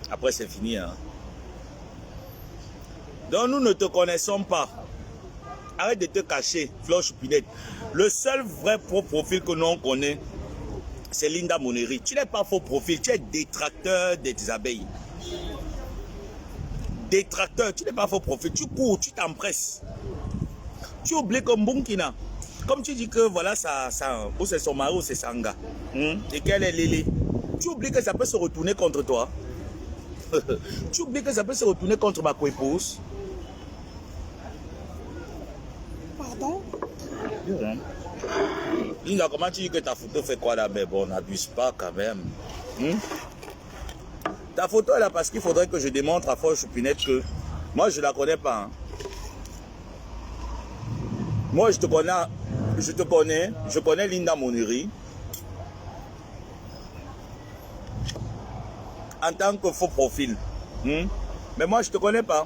Après, c'est fini. Hein. Donc, nous ne te connaissons pas. Arrête de te cacher, Flore Choupinette. Le seul vrai faux profil que nous on connaît, c'est Linda Moneri. Tu n'es pas faux profil, tu es détracteur des abeilles. Détracteur, tu n'es pas faux profil. Tu cours, tu t'empresses. Tu oublies comme Mbungina. Comme tu dis que voilà, ou c'est son mari ou c'est Sanga. Et qu'elle est Lélé. Tu oublies que ça peut se retourner contre toi. Tu oublies que ça peut se retourner contre ma coépouse. Pardon? Linda, comment tu dis que ta photo fait quoi là? Mais bon, n'abuse pas quand même. Ta photo est là parce qu'il faudrait que je démontre à Flore Choupinette que moi je la connais pas. Hein. Moi je connais Linda Moneri en tant que faux profil. Mais moi je te connais pas.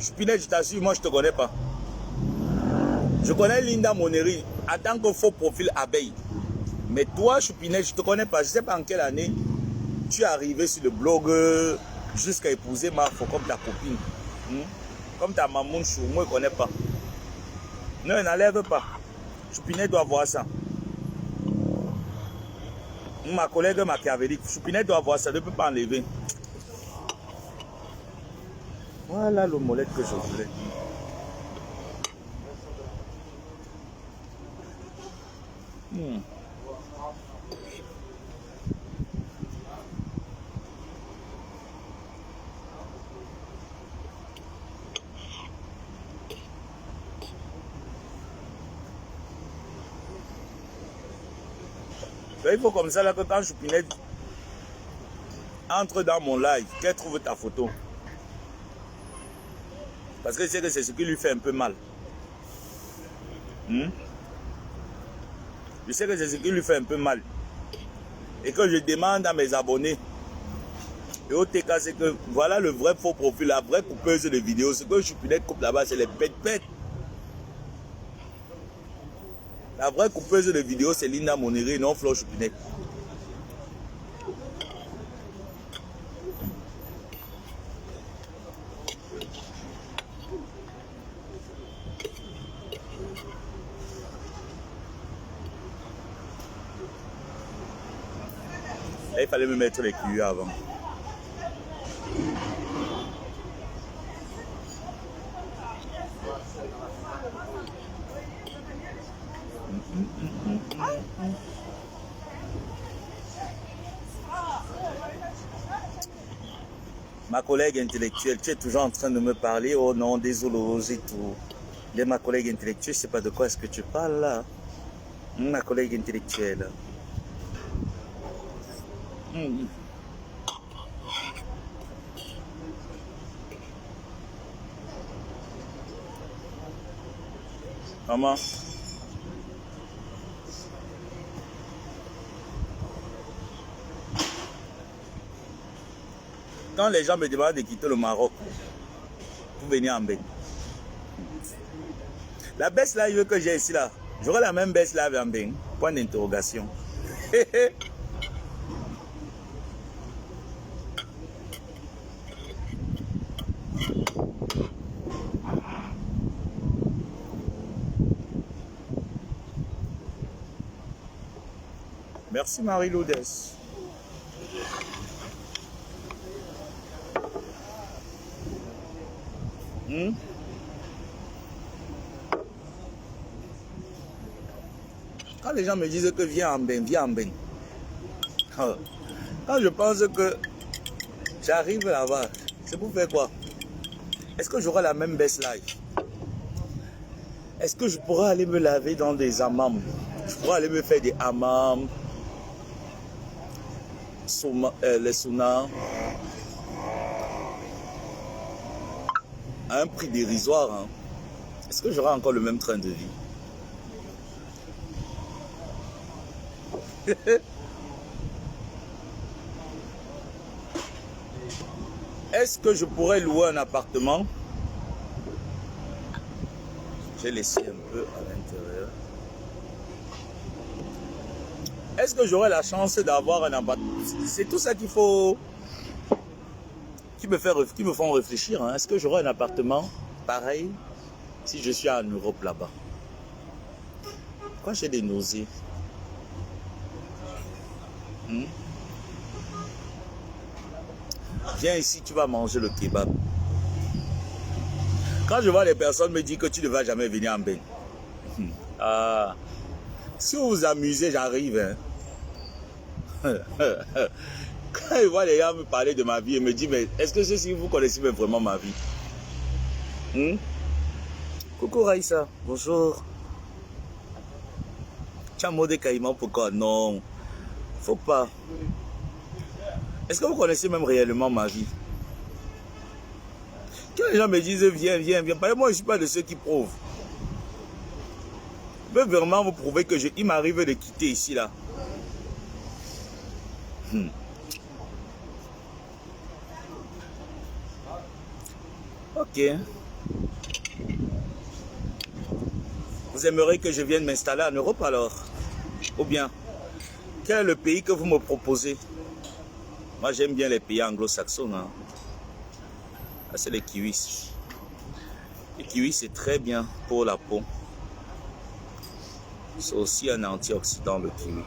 Choupinette, je t'assure, moi je te connais pas. Je connais Linda Moneri en tant que faux profil abeille. Mais toi, Choupinette, je ne te connais pas. Je ne sais pas en quelle année tu es arrivé sur le blog jusqu'à épouser Marfo comme ta copine. Comme ta maman chou, moi je ne connais pas. Non, n'enlève pas. Choupinette doit voir ça. Ma collègue machiavélique, Choupinette doit voir ça, ne peut pas enlever. Voilà l'omelette que je voulais. Il faut comme ça là que quand Choupinette entre dans mon live, qu'elle trouve ta photo. Parce que c'est ce qui lui fait un peu mal. Je sais que c'est ce qui lui fait un peu mal. Et que je demande à mes abonnés. Et au TK, c'est que voilà le vrai faux profil, la vraie coupeuse de vidéos. Ce que Choupinette coupe là-bas, c'est les pètes-pètes. La vraie coupeuse de vidéos, c'est Linda Moneri, non Flore Choupinette. il fallait me mettre les cuillères avant. Ma collègue intellectuelle, tu es toujours en train de me parler. Oh non, désolé, et tout. De ma collègue intellectuelle, je ne sais pas de quoi est-ce que tu parles là. Ma collègue intellectuelle. Maman. Quand les gens me demandent de quitter le Maroc pour venir en Bénin, la baisse live que j'ai ici là, j'aurai la même baisse live en Bénin. Point d'interrogation. Merci Marie-Lourdes. Quand les gens me disent que viens en bain, viens en bain. Quand je pense que j'arrive là-bas, c'est pour faire quoi? Est-ce que j'aurai la même baisse live? Est-ce que je pourrai aller me laver dans des hammams? Je pourrais aller me faire des hammams, les saunas, à un prix dérisoire. Hein. Est-ce que j'aurai encore le même train de vie? Est-ce que je pourrais louer un appartement? J'ai laissé un peu à l'intérieur. Est-ce que j'aurai la chance d'avoir un appartement? C'est tout ça qu'il faut, qui me font réfléchir. Hein. Est-ce que j'aurai un appartement pareil si je suis en Europe là-bas? Pourquoi j'ai des nausées? Viens ici, tu vas manger le kebab. Quand je vois les personnes me dire que tu ne vas jamais venir en Bénin. Si vous vous amusez, j'arrive. Hein. Quand je vois les gens me parler de ma vie et me dire, mais est-ce que ceci vous connaissez vraiment ma vie? Coucou Raïssa, bonjour. Tu as mot de caïman, pourquoi? Non, faut pas. Est-ce que vous connaissez même réellement ma vie? Quand les gens me disent viens, viens, viens, moi je ne suis pas de ceux qui prouvent. Je peux vraiment vous prouver que il m'arrive de quitter ici là. Ok. Vous aimeriez que je vienne m'installer en Europe alors? Ou bien, quel est le pays que vous me proposez? Moi j'aime bien les pays anglo-saxons. Hein. C'est les kiwis. Les kiwis c'est très bien pour la peau. C'est aussi un antioxydant le kiwi.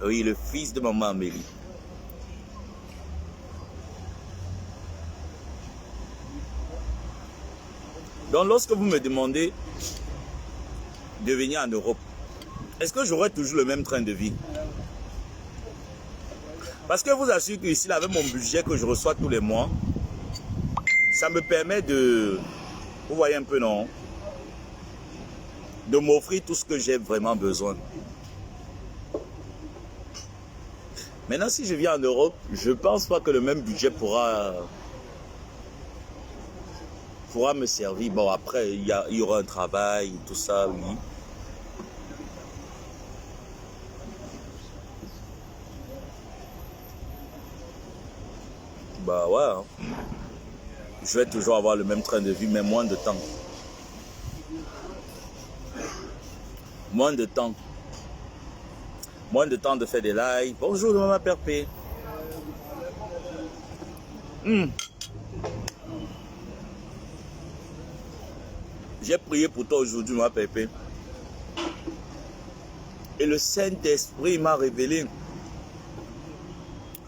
Oui, le fils de maman Amélie. Donc lorsque vous me demandez de venir en Europe, est-ce que j'aurai toujours le même train de vie? Parce que je vous assure qu'ici, avec mon budget que je reçois tous les mois, ça me permet de, vous voyez un peu non, de m'offrir tout ce que j'ai vraiment besoin. Maintenant, si je viens en Europe, je ne pense pas que le même budget pourra me servir. Bon, après, il y aura un travail, tout ça, oui. Bah ouais, hein. Je vais toujours avoir le même train de vie, mais moins de temps. Moins de temps. Moins de temps de faire des lives. Bonjour, maman Perpé. J'ai prié pour toi aujourd'hui, maman Perpé. Et le Saint-Esprit m'a révélé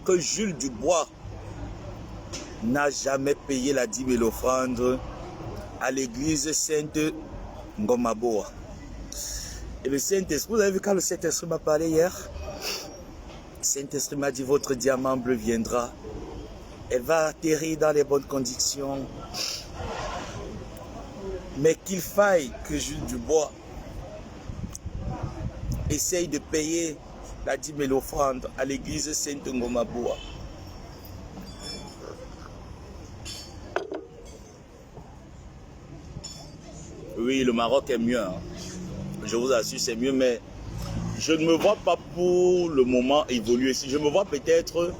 que Jules Dubois n'a jamais payé la dîme et l'offrande à l'église Sainte Ngomaboa. Et le Saint-Esprit, vous avez vu quand le Saint-Esprit m'a parlé hier? Le Saint-Esprit m'a dit, votre diamant bleu viendra. Elle va atterrir dans les bonnes conditions. Mais qu'il faille que Jules Dubois essaye de payer la dîme et l'offrande à l'église Sainte Ngomaboa. Oui, le Maroc est mieux. Hein. Je vous assure, c'est mieux, mais je ne me vois pas pour le moment évoluer ici. Je me vois peut-être...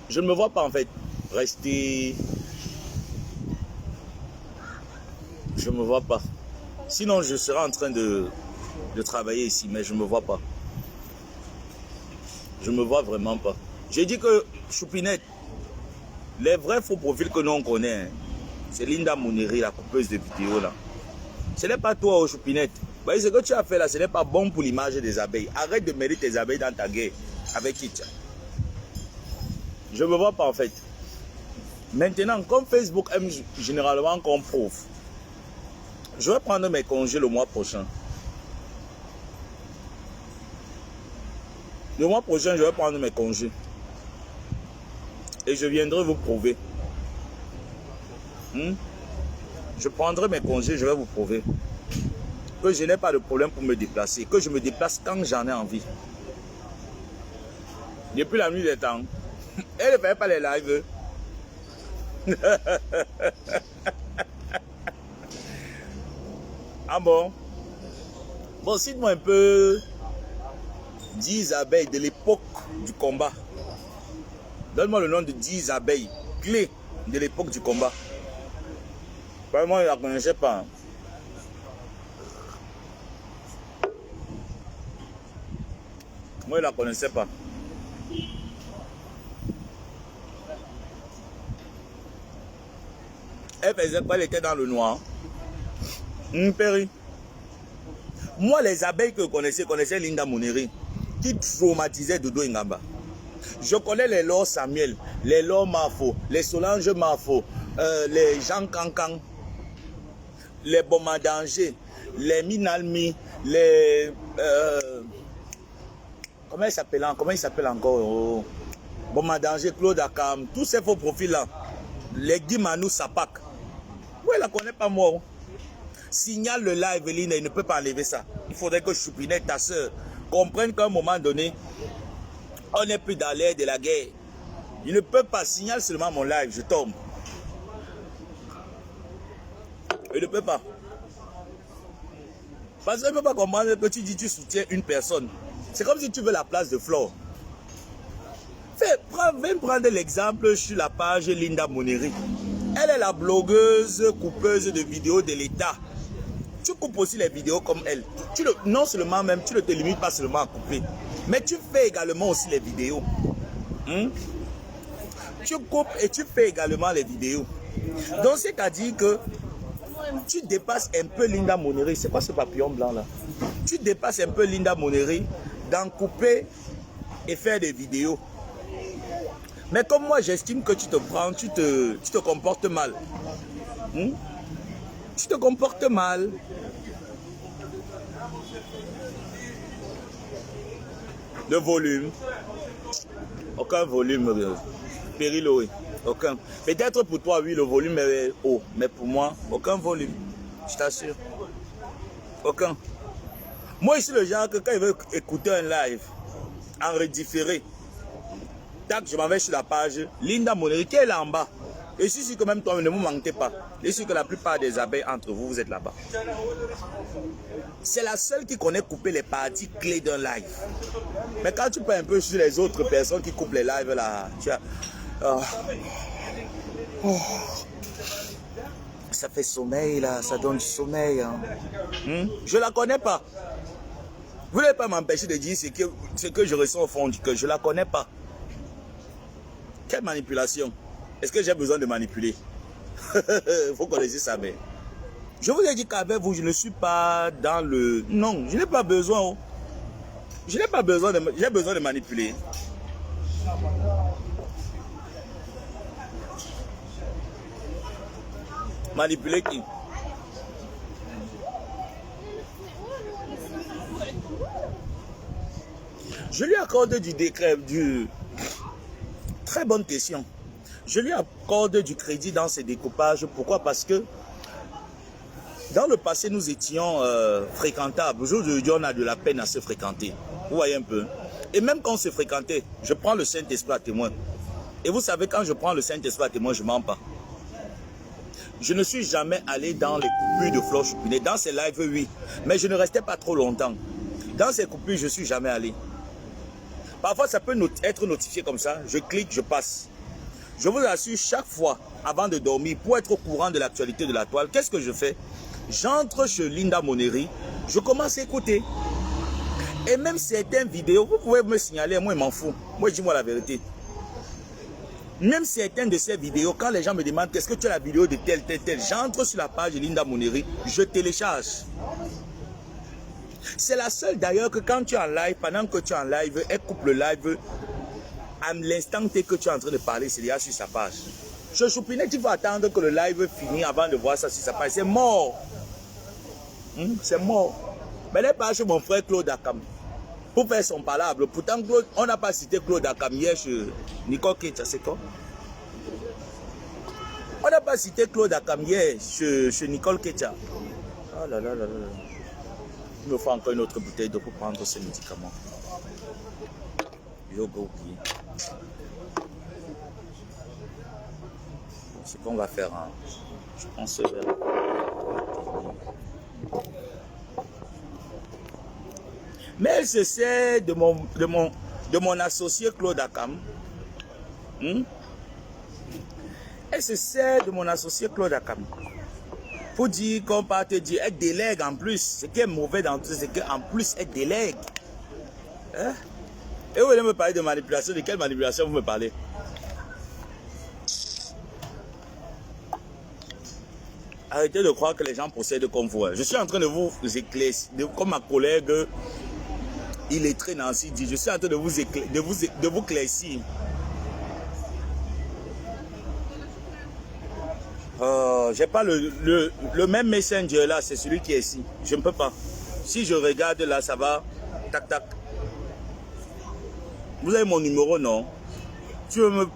Je ne me vois pas en fait rester... Je ne me vois pas. Sinon, je serai en train de travailler ici, mais je ne me vois pas. Je ne me vois vraiment pas. J'ai dit que Choupinette, les vrais faux profils que nous on connaît, hein, c'est Linda Mouniri, la coupeuse de vidéos là. Ce n'est pas toi, Choupinette. Bah, ce que tu as fait là, ce n'est pas bon pour l'image des abeilles. Arrête de mêler tes abeilles dans ta guerre avec Kitcha. Je ne me vois pas en fait. Maintenant, comme Facebook aime généralement qu'on prouve, je vais prendre mes congés le mois prochain. Le mois prochain, je vais prendre mes congés. Et je viendrai vous prouver. Je prendrai mes congés, je vais vous prouver que je n'ai pas de problème pour me déplacer, que je me déplace quand j'en ai envie. Depuis la nuit des temps, elle ne fait pas les lives. Ah bon? Bon, cite-moi un peu 10 abeilles de l'époque du combat. Donne-moi le nom de 10 abeilles clés de l'époque du combat. Moi, je ne la connaissais pas. Moi, je ne la connaissais pas. Elle faisait quoi? Elle était dans le noir. Péri. Moi, les abeilles que je connaissais Linda Mouniri, qui traumatisait Dodo Ingamba. Je connais les Laure Samuel, les Laure Mafo, les Solange Mafo, les Jean Cancan, les Bomadanger, les Minalmi, les... comment il s'appelle encore? Oh. Bomadanger, Claude Akam, tous ces faux profils-là. Les Guy Manou Sapak. Oui, elle ne la connaît pas moi. Signale le live, Eline, il ne peut pas enlever ça. Il faudrait que Choupinette, ta soeur, comprenne qu'à un moment donné, on n'est plus dans l'ère de la guerre. Il ne peut pas signaler seulement mon live, je tombe. Il ne peut pas. Parce qu'il ne peut pas comprendre que tu dis que tu soutiens une personne. C'est comme si tu veux la place de Flore. Viens prendre l'exemple sur la page Linda Mouniri. Elle est la blogueuse, coupeuse de vidéos de l'État. Tu coupes aussi les vidéos comme elle. Non seulement même, tu ne te limites pas seulement à couper. Mais tu fais également aussi les vidéos. Tu coupes et tu fais également les vidéos. Donc c'est-à-dire que tu dépasses un peu Linda Mouniri. C'est quoi ce papillon blanc là? Tu dépasses un peu Linda Mouniri dans couper et faire des vidéos. Mais comme moi j'estime que tu te prends, tu te comportes mal. Tu te comportes mal. Le volume. Aucun volume. Périlo, oui. Aucun. Peut-être pour toi, oui, le volume est haut. Mais pour moi, aucun volume. Je t'assure. Aucun. Moi, je suis le genre que quand il veut écouter un live en redifféré, tac, je m'en vais sur la page Linda Mouniri qui est là en bas. Et je suis sûr que même toi, ne vous mentez pas. Je suis sûr que la plupart des abeilles entre vous, vous êtes là-bas. C'est la seule qui connaît couper les parties clés d'un live. Mais quand tu peux un peu sur les autres personnes qui coupent les lives là, tu as... ça fait sommeil là, ça donne du sommeil. Hein. Je la connais pas. Vous n'allez pas m'empêcher de dire ce que je ressens au fond du cœur. Je la connais pas. Quelle manipulation? Est-ce que j'ai besoin de manipuler? Vous connaissez ça, mais Je vous ai dit qu'avec vous, je ne suis pas dans le... Non, je n'ai pas besoin. Oh. Je n'ai pas besoin de... J'ai besoin de manipuler. Manipuler qui? Je lui accorde du décret, Très bonne question. Je lui accorde du crédit dans ses découpages. Pourquoi? Parce que dans le passé, nous étions fréquentables. Aujourd'hui, on a de la peine à se fréquenter. Vous voyez un peu. Et même quand on se fréquentait, je prends le Saint-Esprit à témoin. Et vous savez, quand je prends le Saint-Esprit à témoin, je ne mens pas. Je ne suis jamais allé dans les coupures de Flo Choupinette. Dans ces lives, oui. Mais je ne restais pas trop longtemps. Dans ces coupures, je ne suis jamais allé. Parfois, ça peut être notifié comme ça. Je clique, je passe. Je vous assure, chaque fois, avant de dormir, pour être au courant de l'actualité de la toile, qu'est-ce que je fais? J'entre chez Linda Moneri, je commence à écouter. Et même certaines vidéos, vous pouvez me signaler, moi, je m'en fous. Moi, dis-moi la vérité. Même certaines de ces vidéos, quand les gens me demandent qu'est-ce que tu as la vidéo de tel, j'entre sur la page de Linda Moneri, je télécharge. C'est la seule d'ailleurs que quand tu es en live, pendant que tu es en live, elle coupe le live. À l'instant que tu es en train de parler, c'est déjà sur sa page. Chez Choupinette, il faut attendre que le live finisse avant de voir ça sur sa page. C'est mort. C'est mort. Mais elle part chez mon frère Claude Akam pour faire son palabre. Pourtant, Claude, on n'a pas cité Claude Akam hier chez Nicole Ketia, c'est quoi? On n'a pas cité Claude Akam hier chez Nicole Ketia. Oh là là là là. Il me faut encore une autre bouteille d'eau pour prendre ce médicament. Je vais oublier. Ce qu'on va faire, hein, je prends ce verre. Mais elle se sert de mon associé Claude Akam. Elle se sert de mon associé Claude Akam. Pour dire qu'on part te dire, elle délègue en plus. Ce qui est mauvais dans tout, c'est qu'en plus, elle délègue. Hein? Et vous voulez me parler de manipulation? De quelle manipulation vous me parlez? Arrêtez de croire que les gens procèdent comme vous. Je suis en train de vous éclaircir, comme ma collègue illettrée Nancy dit, je suis en train de vous éclaircir. J'ai pas le même messenger là, c'est celui qui est ici. Je ne peux pas. Si je regarde là, ça va. Tac, tac. Vous avez mon numéro, non? Tu veux me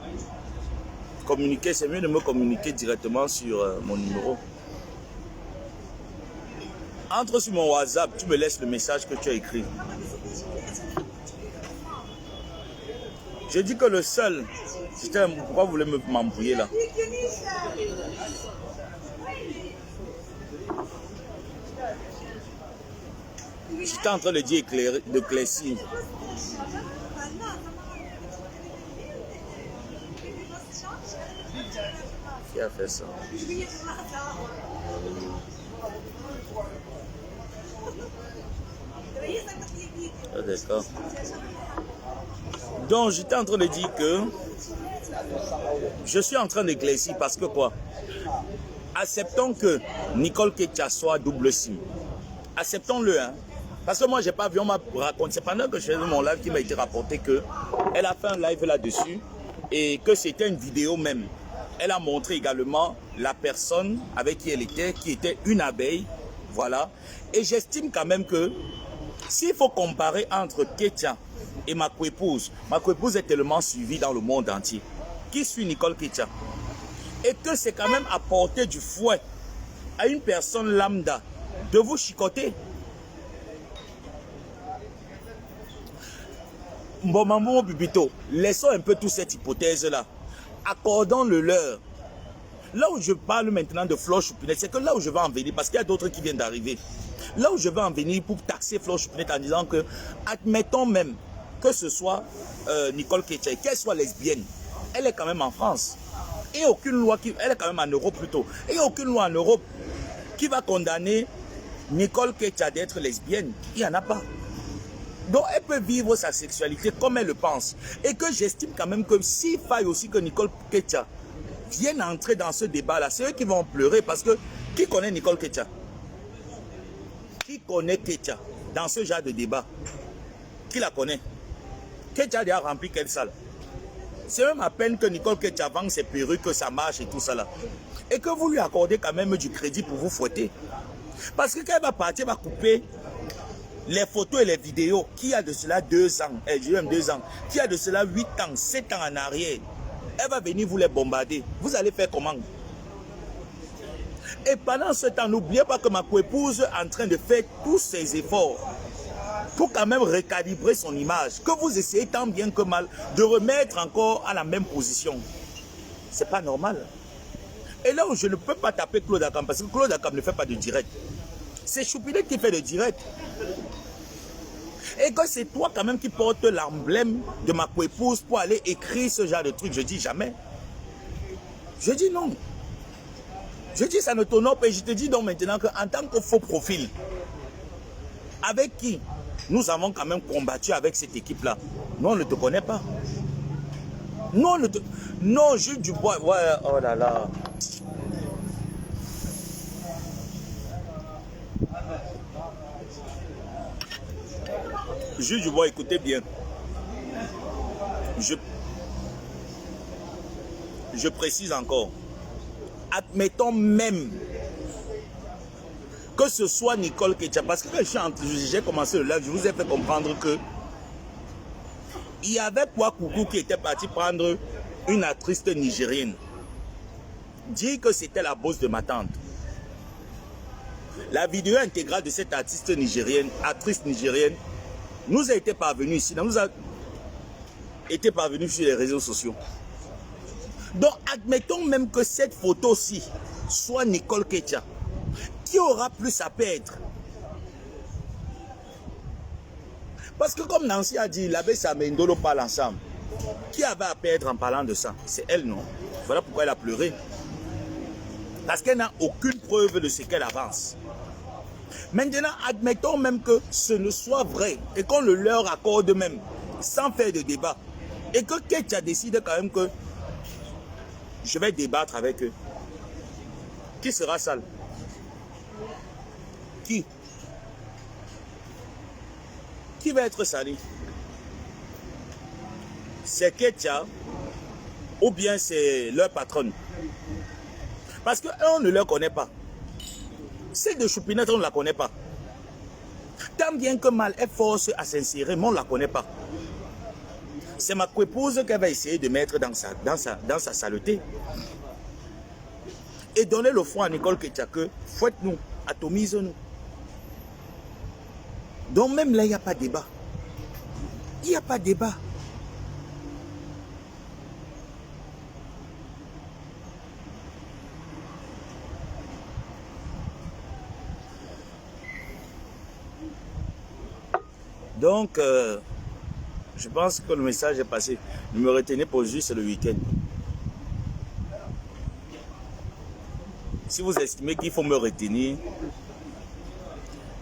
communiquer, c'est mieux de me communiquer directement sur mon numéro. Entre sur mon WhatsApp, tu me laisses le message que tu as écrit. Je dis que le seul, pourquoi vous voulez m'embrouiller là? J'étais en train de dire de éclaircir. Qui a fait ça? Ah, d'accord. Donc, j'étais en train de dire que je suis en train d'éclaircir parce que quoi? Acceptons que Nicole Ketia soit double SIM. Acceptons-le, hein. Parce que moi, j'ai pas vu, on m'a raconté, c'est pendant que je faisais mon live qui m'a été rapporté qu'elle a fait un live là-dessus et que c'était une vidéo même. Elle a montré également la personne avec qui elle était, qui était une abeille, voilà. Et j'estime quand même que s'il faut comparer entre Ketia et ma coépouse est tellement suivie dans le monde entier. Qui suit Nicole Ketia? Et que c'est quand même apporter du fouet à une personne lambda de vous chicoter. Bon, maman, Bibito, laissons un peu toute cette hypothèse-là. Accordons le leur. Là où je parle maintenant de Flo Choupinette, c'est que là où je vais en venir, parce qu'il y a d'autres qui viennent d'arriver. Là où je vais en venir pour taxer Flo Choupinette en disant que, admettons même que ce soit Nicole Ketia, qu'elle soit lesbienne, elle est quand même en France. Et aucune loi elle est quand même en Europe plutôt. Et aucune loi en Europe qui va condamner Nicole Ketia d'être lesbienne. Il n'y en a pas. Donc elle peut vivre sa sexualité comme elle le pense. Et que j'estime quand même que s'il faille aussi que Nicole Ketia vienne entrer dans ce débat-là, c'est eux qui vont pleurer parce que qui connaît Nicole Ketia? connaît Ketia dans ce genre de débat? Qui la connaît? Ketia a déjà rempli quelle salle? C'est même à peine que Nicole Ketia vend ses perruques, que ça marche et tout ça là. Et que vous lui accordez quand même du crédit pour vous fouetter. Parce que quand elle va partir, elle va couper les photos et les vidéos qui a de cela 2 ans, je même 2 ans, qui a de cela 8 ans, 7 ans en arrière. Elle va venir vous les bombarder. Vous allez faire comment? Et pendant ce temps, n'oubliez pas que ma coépouse est en train de faire tous ses efforts pour quand même recalibrer son image, que vous essayez tant bien que mal de remettre encore à la même position. C'est pas normal. Et là où je ne peux pas taper Claude Akam, parce que Claude Akam ne fait pas de direct. C'est Choupinette qui fait le direct. Et que c'est toi quand même qui porte l'emblème de ma coépouse pour aller écrire ce genre de truc, je dis jamais. Je dis non. Je dis ça ne t'honore pas et je te dis donc maintenant qu'en tant que faux profil, avec qui nous avons quand même combattu avec cette équipe-là, nous on ne te connaît pas. Nous on ne te... Non, Jules Dubois, ouais, oh là là. Jules Dubois, écoutez bien. Je précise encore. Admettons même que ce soit Nicole Ketia, parce que quand j'ai commencé le live, je vous ai fait comprendre que il y avait quoi Coucou qui était parti prendre une actrice nigérienne. Dire que c'était la bosse de ma tante. La vidéo intégrale de cette artiste nigérienne, actrice nigérienne, nous a été parvenue ici, nous a été parvenue sur les réseaux sociaux. Donc, admettons même que cette photo-ci soit Nicole Ketia. Qui aura plus à perdre? Parce que comme Nancy a dit, l'abbé Samendolo parle ensemble. Qui avait à perdre en parlant de ça? C'est elle, non? Voilà pourquoi elle a pleuré. Parce qu'elle n'a aucune preuve de ce qu'elle avance. Maintenant, admettons même que ce ne soit vrai et qu'on le leur accorde même, sans faire de débat. Et que Ketia décide quand même que je vais débattre avec eux. Qui sera sale? Qui? Qui va être sali? C'est Ketia ou bien c'est leur patronne? Parce qu'on ne leur connaît pas. Celle de Choupinette, on ne la connaît pas. Tant bien que mal, elle force à s'insérer, mais on ne la connaît pas. C'est ma coépouse qu'elle va essayer de mettre dans sa saleté. Et donner le froid à Nicole Ketia que fouette-nous, atomise-nous. Donc même là, il n'y a pas de débat. Il n'y a pas de débat. Donc, je pense que le message est passé. Ne me retenez pour juste le week-end. Si vous estimez qu'il faut me retenir,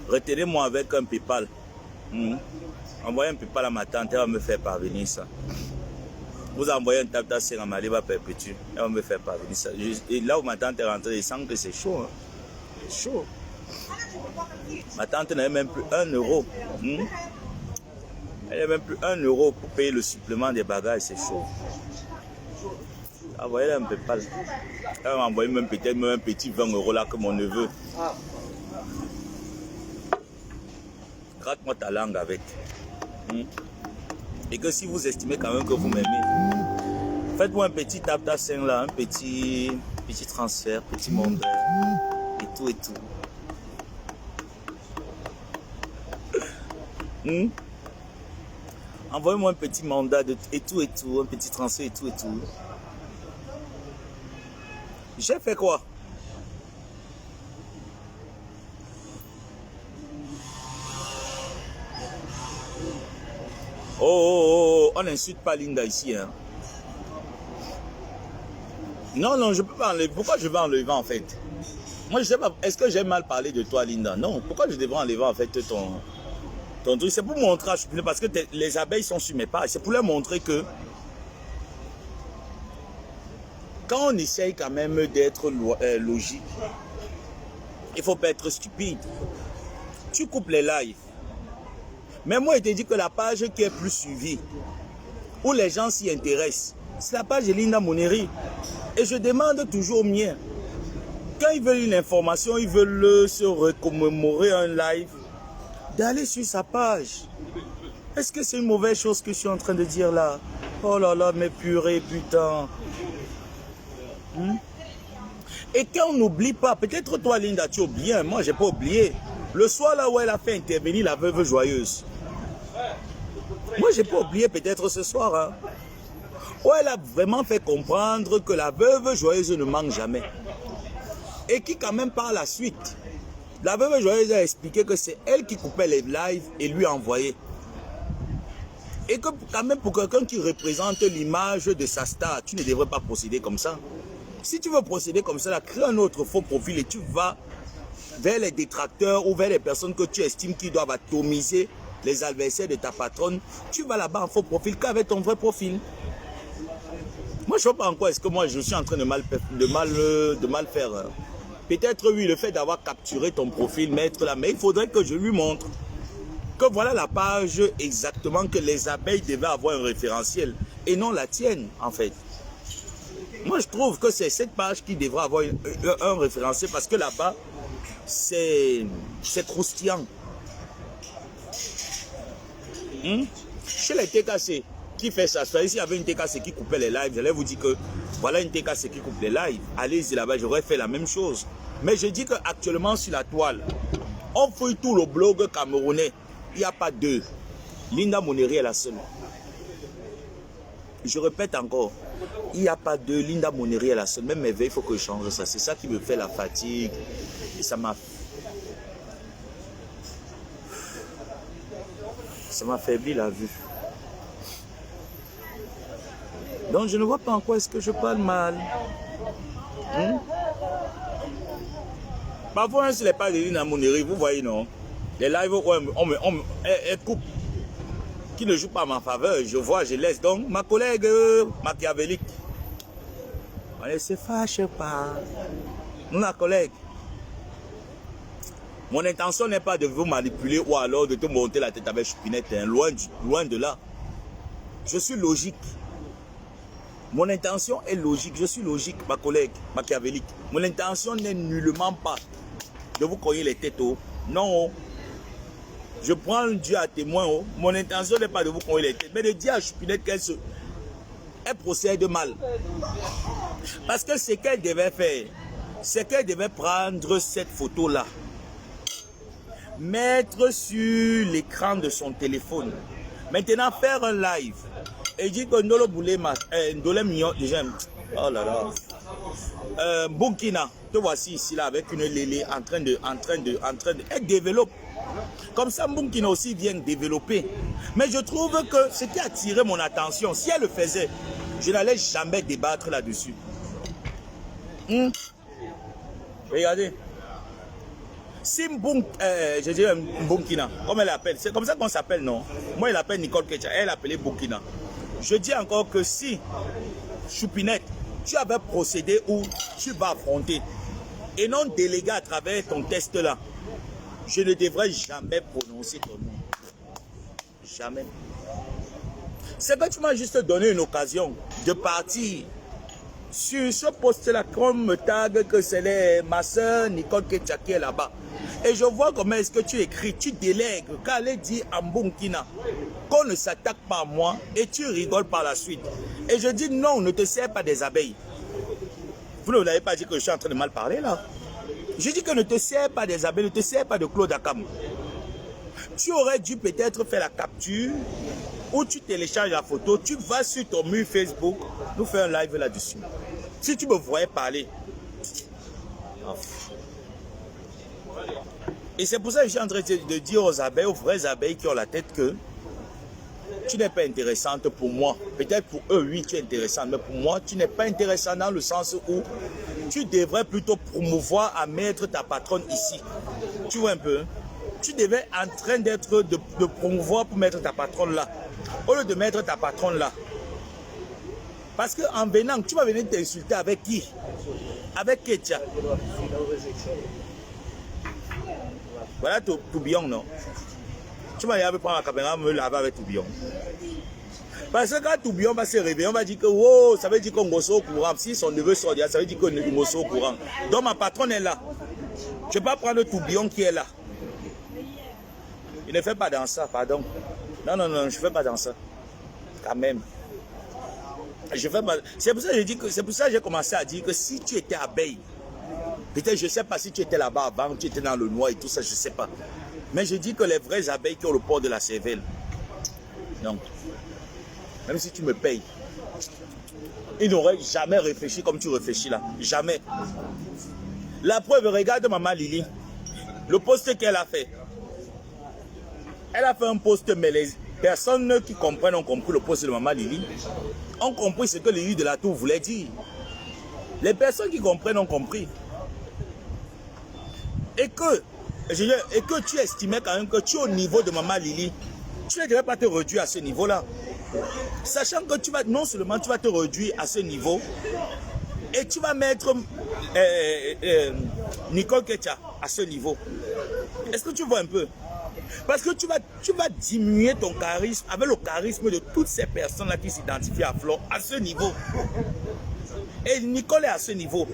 retenez-moi avec un PayPal. Envoyez un PayPal à ma tante, elle va me faire parvenir ça. Vous envoyez un tap à Maliba perpétue, elle va me faire parvenir ça. Et là où ma tante est rentrée, je sens que c'est chaud. Hein. C'est chaud. Ma tante n'avait même plus 1 euro. Elle n'a même plus 1 euro pour payer le supplément des bagages, c'est chaud. Envoyez un PayPal. Elle m'a envoyé même peut-être un petit 20 euros là que mon neveu. Gratte-moi ta langue avec. Et que si vous estimez quand même que vous m'aimez, faites-moi un petit tap 5 là, un petit transfert, petit monde et tout et tout. Envoyez-moi un petit mandat et tout, un petit transfert et tout. J'ai fait quoi? Oh, on n'insulte pas Linda ici. Hein. Non, je ne peux pas enlever. Pourquoi je vais enlever en fait? Moi, je sais pas. Est-ce que j'ai mal parlé de toi, Linda? Non. Pourquoi je devrais enlever en fait ton truc? C'est pour montrer à Choupinette, parce que les abeilles sont sur mes pas. C'est pour leur montrer que quand on essaye quand même d'être logique, il ne faut pas être stupide. tu coupes les lives. Mais moi, je te dis que la page qui est plus suivie, où les gens s'y intéressent, c'est la page de Linda Moneri. Et je demande toujours au mien, quand ils veulent une information, ils veulent se recommémorer un live, d'aller sur sa page. Est-ce que c'est une mauvaise chose que je suis en train de dire là? Oh là là, mais purée, putain. Et quand on n'oublie pas, peut-être toi Linda, tu oublies, moi j'ai pas oublié. Le soir là où elle a fait intervenir la veuve joyeuse. Moi j'ai pas oublié peut-être ce soir. Hein, où elle a vraiment fait comprendre que la veuve joyeuse ne manque jamais. Et qui quand même par la suite, la veuve joyeuse a expliqué que c'est elle qui coupait les lives et lui envoyait. Et que quand même pour quelqu'un qui représente l'image de sa star, tu ne devrais pas procéder comme ça. Si tu veux procéder comme ça, là, crée un autre faux profil et tu vas vers les détracteurs ou vers les personnes que tu estimes qui doivent atomiser les adversaires de ta patronne. Tu vas là-bas en faux profil qu'avec ton vrai profil. Moi, je ne sais pas en quoi est-ce que moi je suis en train de mal faire. Hein. Peut-être oui, le fait d'avoir capturé ton profil, mettre là, mais il faudrait que je lui montre que voilà la page exactement que les abeilles devaient avoir un référentiel et non la tienne en fait. Moi je trouve que c'est cette page qui devrait avoir un référentiel parce que là-bas c'est croustillant. Chez les TKC qui fait ça, ici il y avait une TKC qui coupait les lives, j'allais vous dire que voilà une TKC qui coupe les lives, allez-y là-bas, j'aurais fait la même chose. Mais je dis qu'actuellement sur la toile, on fouille tout le blog camerounais. Il n'y a pas deux. Linda Moneri est la seule. Je répète encore. Il n'y a pas deux. Linda Moneri est la seule. Même mes veilles, il faut que je change ça. C'est ça qui me fait la fatigue. Et ça m'a affaibli la vue. Donc je ne vois pas en quoi est-ce que je parle mal. Parfois, sur les pages de Linda Moneri, vous voyez, non? Les lives, elle coupe, qui ne joue pas en ma faveur, je vois, je laisse. Donc, ma collègue machiavélique, on ne se fâche pas. Ma collègue, mon intention n'est pas de vous manipuler ou alors de te monter la tête avec Choupinette, hein, loin de là. Je suis logique. Mon intention est logique, je suis logique, ma collègue machiavélique. Mon intention n'est nullement pas de vous cogner les têtes haut. Non. Je prends Dieu à témoin. Oh. Mon intention n'est pas de vous cogner les têtes, mais de dire à Choupinette qu'elle procède mal. Parce que ce qu'elle devait faire, c'est qu'elle devait prendre cette photo-là, mettre sur l'écran de son téléphone. Maintenant, faire un live. Et dire que Ndolo Boulema, Ndolé Mignon, déjà, oh là là. Burkina, te voici ici là avec une lélé en train de, elle développe. Comme ça, Burkina aussi vient développer. Mais je trouve que ce qui a attiré mon attention, si elle le faisait, je n'allais jamais débattre là-dessus. Regardez. Si je dis Burkina, comme elle l'appelle, c'est comme ça qu'on s'appelle, non? Moi, elle appelle Nicole Ketcha, elle appelait Burkina. Je dis encore que si, Choupinette, tu avais procédé où tu vas affronter, et non délégué à travers ton test là, je ne devrais jamais prononcer ton nom. Jamais. C'est que tu m'as juste donné une occasion de partir sur ce poste-là, comme me tag que c'est ma soeur Nicole Ketcha qui est là-bas. Et je vois comment est-ce que tu écris, tu délègues, quand elle dit en Burkina, qu'on ne s'attaque pas à moi et tu rigoles par la suite. Et je dis non, ne te sers pas des abeilles. Vous ne l'avez pas dit que je suis en train de mal parler là. Je dis que ne te sers pas des abeilles, ne te sers pas de Claude Akam. Tu aurais dû peut-être faire la capture ou tu télécharges la photo, tu vas sur ton mur Facebook, nous faire un live là-dessus. Si tu me voyais parler. Et c'est pour ça que je suis en train de dire aux abeilles, aux vraies abeilles qui ont la tête que tu n'es pas intéressante pour moi. Peut-être pour eux, oui, tu es intéressante, mais pour moi, tu n'es pas intéressante dans le sens où tu devrais plutôt promouvoir à mettre ta patronne ici. Tu vois un peu, hein? Tu devais en train d'être de promouvoir pour mettre ta patronne là, au lieu de mettre ta patronne là. Parce qu'en venant, tu vas venir t'insulter avec qui? Avec Ketcha. Voilà tourbillon, non? Tu vas y aller prendre la caméra, me laver avec tourbillon. Parce que quand tourbillon va se réveiller, on va dire que wow, ça veut dire qu'on est au courant. Si son neveu sort, ça veut dire qu'on est au courant. Donc ma patronne est là. Je ne vais pas prendre le tourbillon qui est là. Il ne fait pas dans ça, pardon. Non, non, non, je ne fais pas dans ça. Quand même. Je fais pas. C'est pour ça que je dis que c'est pour ça que j'ai commencé à dire que si tu étais abeille, peut-être je ne sais pas si tu étais là-bas avant, tu étais dans le noir et tout ça, je ne sais pas. Mais je dis que les vraies abeilles qui ont le port de la cervelle, non. Même si tu me payes, ils n'auraient jamais réfléchi comme tu réfléchis là. Jamais. La preuve, regarde Maman Lily. Le post qu'elle a fait. Elle a fait un post, mais les personnes qui comprennent ont compris le post de Maman Lily. Ont compris ce que Lily de la Tour voulait dire. Les personnes qui comprennent ont compris. Et que tu estimais quand même que tu es au niveau de Maman Lily. Tu ne devrais pas te réduire à ce niveau-là. Sachant que tu vas, non seulement tu vas te réduire à ce niveau, et tu vas mettre Nicole Ketia à ce niveau. Est-ce que tu vois un peu? Parce que tu vas diminuer ton charisme avec le charisme de toutes ces personnes-là qui s'identifient à Flore à ce niveau. Et Nicole est à ce niveau.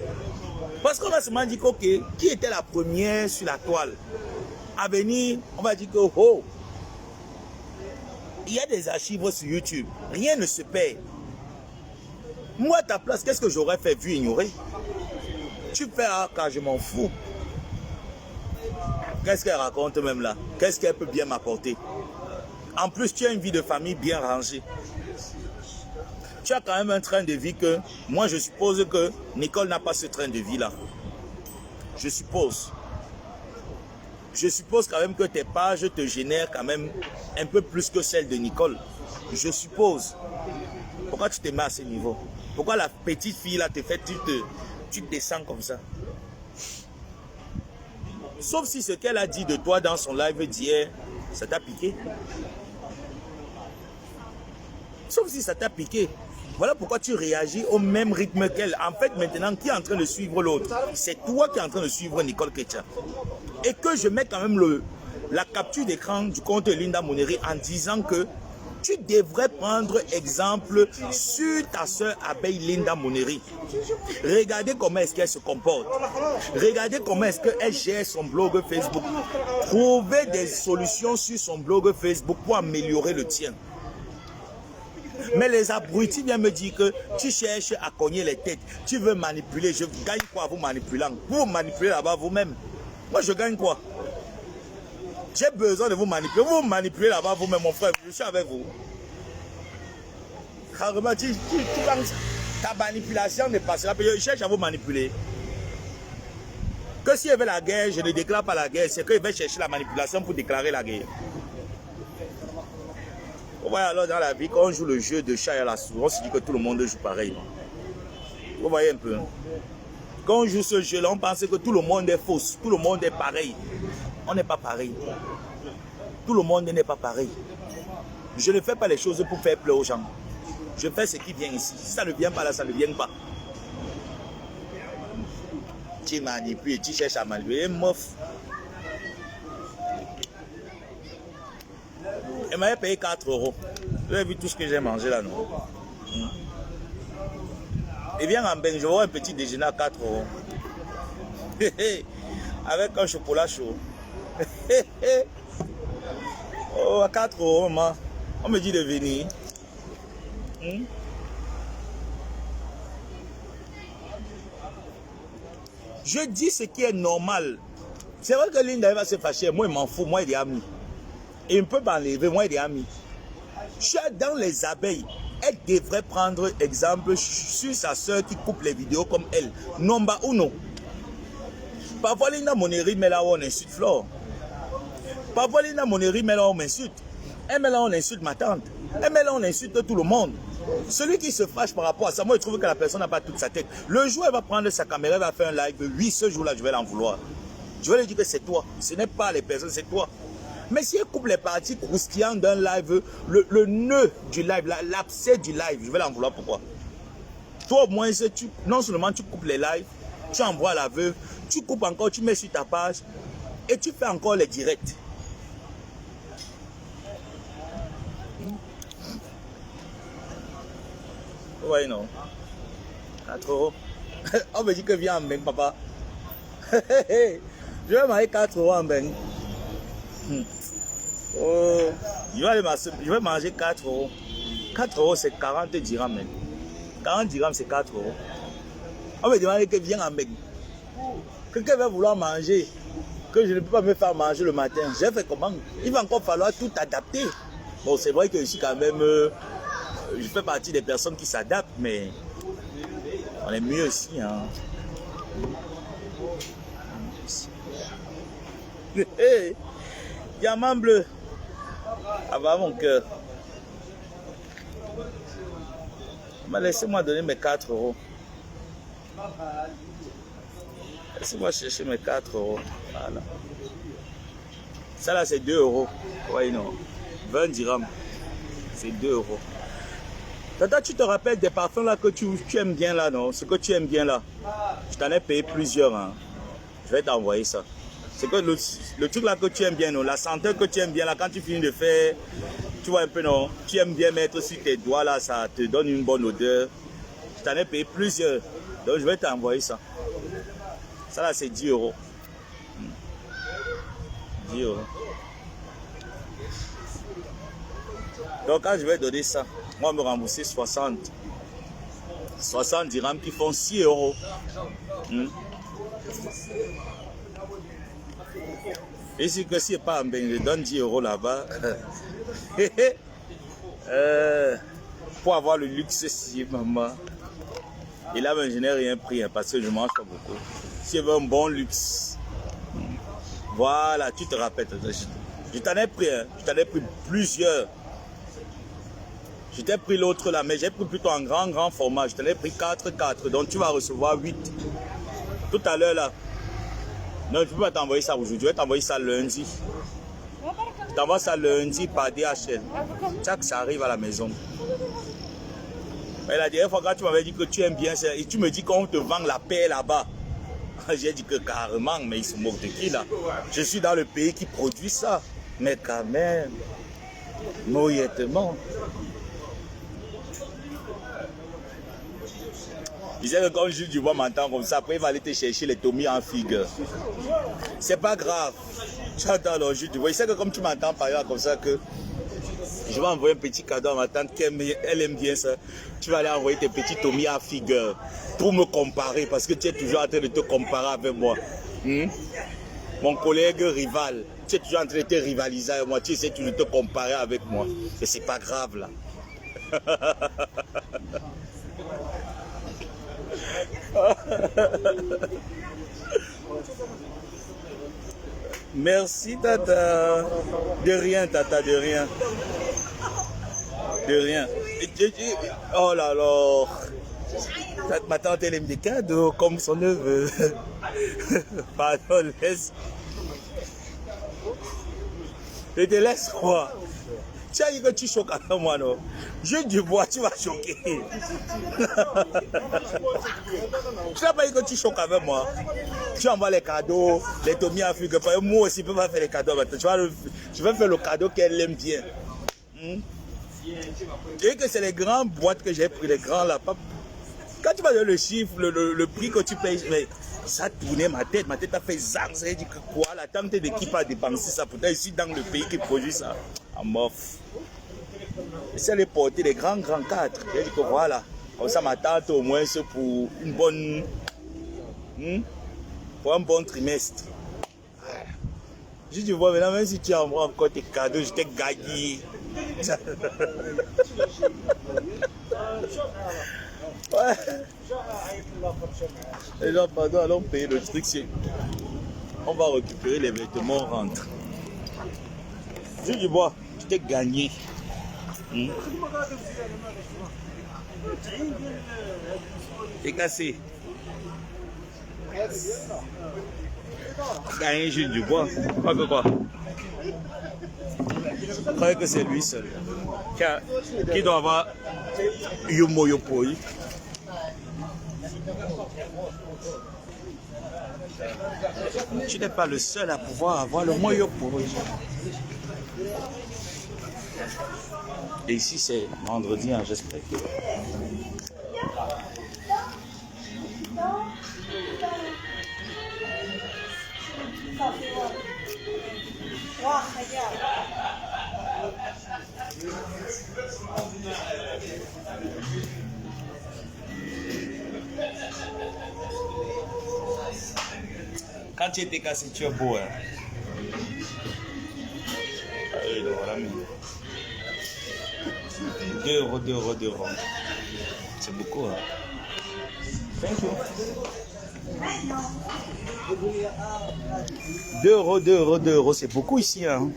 Parce qu'on va se dire que, ok, qui était la première sur la toile? À venir, on va dire que, oh, il y a des archives sur YouTube. Rien ne se perd. Moi, à ta place, qu'est-ce que j'aurais fait vu ignorer? Tu fais, ah, quand je m'en fous. Qu'est-ce qu'elle raconte même là? Qu'est-ce qu'elle peut bien m'apporter? En plus, tu as une vie de famille bien rangée. Tu as quand même un train de vie que, moi, je suppose que Nicole n'a pas ce train de vie-là. Je suppose. Je suppose quand même que tes pages te génèrent quand même un peu plus que celle de Nicole. Je suppose. Pourquoi tu te mets à ce niveau? Pourquoi la petite fille là te fait, tu descends comme ça? Sauf si ce qu'elle a dit de toi dans son live d'hier, ça t'a piqué. Sauf si ça t'a piqué. Voilà pourquoi tu réagis au même rythme qu'elle. En fait, maintenant, qui est en train de suivre l'autre? C'est toi qui es en train de suivre Nicole Ketia. Et que je mets quand même la capture d'écran du compte de Linda Moneri en disant que tu devrais prendre exemple sur ta soeur abeille Linda Moneri. Regardez comment est-ce qu'elle se comporte. Regardez comment est-ce qu'elle gère son blog Facebook. Trouvez des solutions sur son blog Facebook pour améliorer le tien. Mais les abrutis viennent me dire que tu cherches à cogner les têtes. Tu veux manipuler. Je gagne quoi vous manipulant? Vous manipulez là-bas vous-même. Moi, je gagne quoi? J'ai besoin de vous manipuler. Vous manipulez là-bas vous-même, mon frère. Je suis avec vous. Carrément, ta manipulation ne passera pas. Je cherche à vous manipuler. Que s'il y avait la guerre, je ne déclare pas la guerre. C'est qu'il va chercher la manipulation pour déclarer la guerre. Vous voyez alors dans la vie, quand on joue le jeu de chat et la souris, on se dit que tout le monde joue pareil. Vous voyez un peu. Quand on joue ce jeu-là, on pense que tout le monde est faux, tout le monde est pareil. On n'est pas pareil. Tout le monde n'est pas pareil. Je ne fais pas les choses pour faire pleurer aux gens. Je fais ce qui vient ici. Si ça ne vient pas là, ça ne vient pas. Tu manipules, tu cherches à manipuler. Meuf. Elle m'avait payé 4 €. Vous avez vu tout ce que j'ai mangé là, non? Et viens en bain, je vais avoir un petit déjeuner à 4 €. Avec un chocolat chaud. Oh, à 4 €, maman. On me dit de venir. Je dis ce qui est normal. C'est vrai que Linda va se fâcher. Moi, il m'en fout. Moi, il est ami. Il ne peut pas m'enlever. Moi, il est ami. Je suis dans les abeilles. Elle devrait prendre exemple sur sa soeur qui coupe les vidéos comme elle. Nomba ou non. Parfois, Linda Moneri met là où on insulte Flore. Parfois, Linda Moneri met là où on m'insulte. Elle met là où on insulte ma tante. Elle met là où on insulte tout le monde. Celui qui se fâche par rapport à ça, moi, je trouve que la personne n'a pas toute sa tête. Le jour où elle va prendre sa caméra, elle va faire un live. Oui, ce jour-là, je vais l'en vouloir. Je vais lui dire que c'est toi. Ce n'est pas les personnes, c'est toi. Mais si elle coupe les parties croustillantes d'un live, le nœud du live, l'abcès du live, je vais l'en vouloir. Pourquoi? Toi, au moins, non seulement tu coupes les lives, tu envoies à la veuve, tu coupes encore, tu mets sur ta page. Et tu fais encore les directs. Ouais, non. 4 euros. On me dit que viens en Beng, papa. Je vais manger 4 euros en Beng. Oh, je vais manger 4 euros. 4 euros, c'est 40 dirhams. 40 dirhams, c'est 4 euros. On me demande que viens en Beng. Quelqu'un va vouloir manger, que je ne peux pas me faire manger le matin. J'ai fait comment? Il va encore falloir tout adapter. Bon, c'est vrai que je suis quand même... je fais partie des personnes qui s'adaptent, mais on est mieux aussi. Hein. Hey, diamant bleu. Ah bah mon cœur. Laissez-moi donner mes 4 euros. Laissez-moi chercher mes 4 euros. Voilà. Ça là c'est 2 euros. Oui, non. 20 dirhams. C'est 2 euros. Tata, tu te rappelles des parfums là que tu aimes bien là, non? Ce que tu aimes bien là. Je t'en ai payé plusieurs. Hein. Je vais t'envoyer ça. C'est que le truc là que tu aimes bien, non? La senteur que tu aimes bien là, quand tu finis de faire, tu vois un peu, non? Tu aimes bien mettre sur tes doigts là, ça te donne une bonne odeur. Je t'en ai payé plusieurs. Donc je vais t'envoyer ça. Ça là c'est 10 euros. 10 euros. Donc quand je vais donner ça, moi me rembourser 60 dirhams qui font 6 euros. Et si que si pas en Beng, je donne 10 euros là-bas. Pour avoir le luxe si maman. Et là, ben, je n'ai rien pris hein, parce que je ne mange pas beaucoup. Si je veux un bon luxe. Voilà, tu te rappelles. Je t'en ai pris, hein, je t'en ai pris plusieurs. Je t'ai pris l'autre là, mais j'ai pris plutôt en grand format. Je t'en ai pris 4. Donc tu vas recevoir 8. Tout à l'heure là. Non, je ne peux pas t'envoyer ça aujourd'hui. Je vais t'envoyer ça lundi. Je t'envoie ça lundi par DHL. Chaque ça arrive à la maison. Mais la dernière fois quand tu m'avais dit que tu aimes bien ça, et tu me dis qu'on te vend la paix là-bas. J'ai dit que carrément, mais ils se moquent de qui là? Je suis dans le pays qui produit ça. Mais quand même, moyennement. Il disait que quand Jules Dubois m'entend comme ça, après il va aller te chercher les Tommy en figue. C'est pas grave. Tu entends le Jules Dubois. Il sait que comme tu m'entends par exemple comme ça, que je vais envoyer un petit cadeau à ma tante, elle aime bien ça. Tu vas aller envoyer tes petits Tommy en figue pour me comparer, parce que tu es toujours en train de te comparer avec moi. Mon collègue rival, tu es toujours en train de te rivaliser avec moi, tu essaies toujours de te comparer avec moi. Et c'est pas grave là. Merci Tata. De rien Tata, de rien. De rien. Oh là là. Ma tante elle aime des cadeaux comme son neveu. Pardon, laisse. Je te laisse quoi? Tu as dit que tu choques avec moi, non? Je du bois, tu vas choquer. Tu n'as pas dit que tu choques avec moi. Tu envoies les cadeaux, les Tommy en figue. Moi aussi, je ne peux pas faire les cadeaux maintenant. Je vais faire le cadeau qu'elle aime bien. Et que c'est les grandes boîtes que j'ai pris, les grands là. Quand tu vas donner le chiffre, le prix que tu payes, mais ça tournait ma tête a fait zang. Ça veut dire que quoi, la tante de qui pas dépenser ça. Pourtant, ici dans le pays qui produit ça, en mof. Essaye de porter les grands 4. J'ai dit que voilà, comme ça ma tante au moins c'est pour une bonne, pour un bon trimestre. Je dis bon maintenant même si tu envoies encore tes cadeaux, je t'ai gagné. Ouais. Les gens pardon, allons payer le truc. On va récupérer les vêtements, on rentre. Je dis bon, je t'ai gagné. C'est cassé. Gagné Jules Dubois. Pas que quoi? Je croyais que c'est lui seul. Qui doit avoir Yomo Yopoi. Tu n'es pas le seul à pouvoir avoir le moyen pour eux. Et ici, c'est vendredi, hein, j'espère que... Quand tu étais cassé, tu es beau, hein. Allez, voilà, 2 €, 2 €, 2 €. C'est beaucoup, hein. Thank you. 2 €, 2 €, 2 €, c'est beaucoup ici, hein.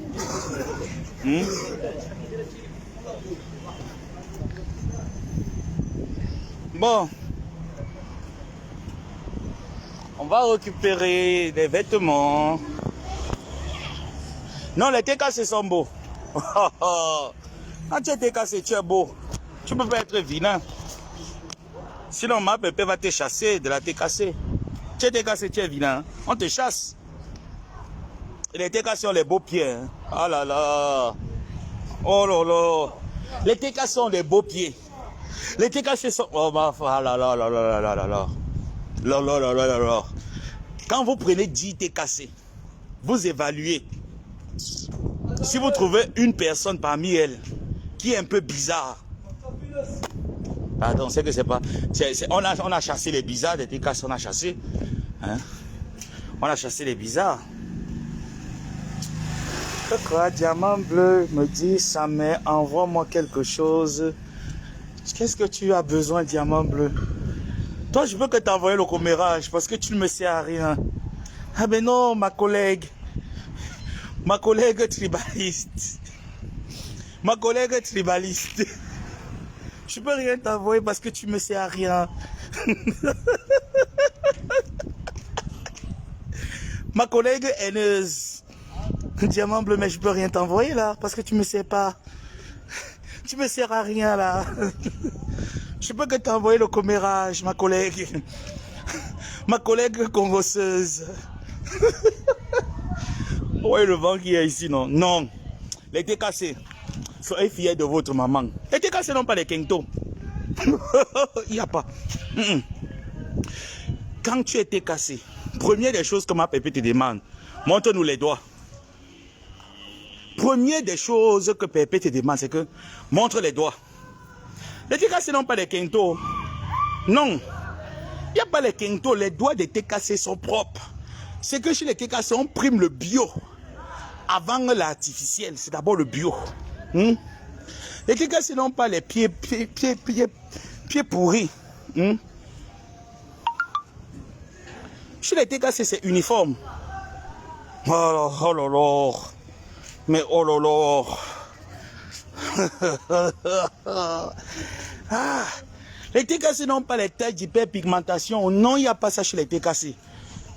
Bon. On va récupérer des vêtements. Non, les TKC sont beaux. Quand tu es TKC, tu es beau. Tu peux pas être vilain. Sinon, ma pépé va te chasser de la TKC. Tu es TKC, tu es vilain. On te chasse. Et les TKC ont les beaux pieds. Hein. Oh là là. Oh là là. Les TKC ont les beaux pieds. Les TKC sont... Oh ma... Ah là là là là là là là. Là, là, là, là, là, là. Quand vous prenez 10 TKC, vous évaluez. Si vous trouvez une personne parmi elles qui est un peu bizarre, pardon, c'est que c'est pas... on a chassé les bizarres, les TKC, on a chassé. Hein? On a chassé les bizarres. Quoi, diamant bleu me dit, ça met, envoie-moi quelque chose. Qu'est-ce que tu as besoin, diamant bleu? Toi, je veux que tu envoies le commérage parce que tu ne me sers à rien. Ah ben non, ma collègue tribaliste. Ma collègue tribaliste. Je peux rien t'envoyer parce que tu me sers à rien. Ma collègue haineuse. Diamant bleu, mais je peux rien t'envoyer là parce que tu me sers pas. Tu me sers à rien là. Je peux que t'envoyer le commérage, ma collègue. Ma collègue convosseuse. Ouais, le vent qui est ici, non? Non. Les TKC, soyez fiers de votre maman. Les TKC n'ont pas les kento. Il n'y a pas. Quand tu es TKC, première des choses que ma pépé te demande, montre-nous les doigts. Première des choses que pépé te demande, c'est que montre les doigts. Les TKC n'ont pas les kento. Non. Il n'y a pas les kento. Les doigts des TKC sont propres. C'est que chez les TKC, on prime le bio. Avant l'artificiel, c'est d'abord le bio. Les TKC n'ont pas les pieds pourris. Chez les TKC, c'est uniforme. Oh là là. Mais oh là là. Ah, les TKC n'ont pas les tailles d'hyperpigmentation. Non, il n'y a pas ça chez les TKC.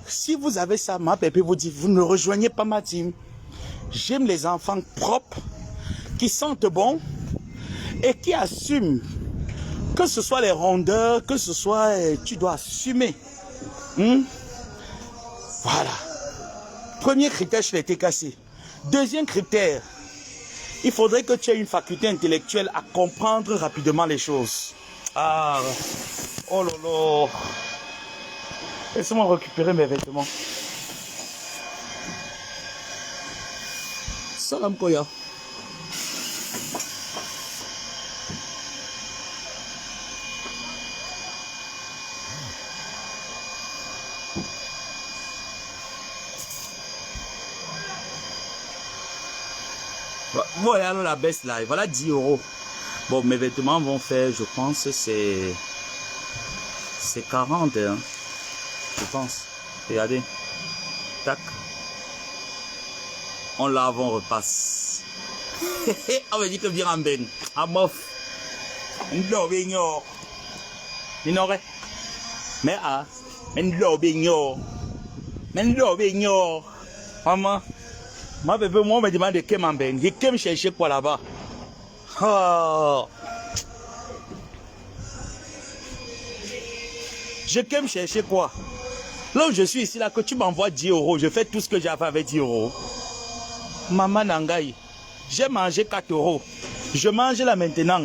Si vous avez ça, ma pépé vous dit, vous ne rejoignez pas ma team. J'aime les enfants propres, qui sentent bon et qui assument. Que ce soit les rondeurs, que ce soit... tu dois assumer. Voilà. Premier critère chez les TKC. Deuxième critère. Il faudrait que tu aies une faculté intellectuelle à comprendre rapidement les choses. Ah, oh là là. Laissez-moi récupérer mes vêtements. Salam Koya. Voilà la baisse là, voilà 10 €. Bon, mes vêtements vont faire, je pense, c'est 40, hein, je pense. Regardez, tac. On lave, on repasse. On me dit que bien en ben, à mof. Non, bignon. Minoret. Mais ah, mais non, bignon. Mais non, bignon. Maman. Ma bébé, moi, on me demande de qui m'en ben. De qui me chercher quoi là-bas? Oh. Je peux me chercher quoi? Là où je suis ici, là, que tu m'envoies 10 euros, je fais tout ce que j'avais avec 10 euros. Maman Nangaï, j'ai mangé 4 euros. Je mange là maintenant.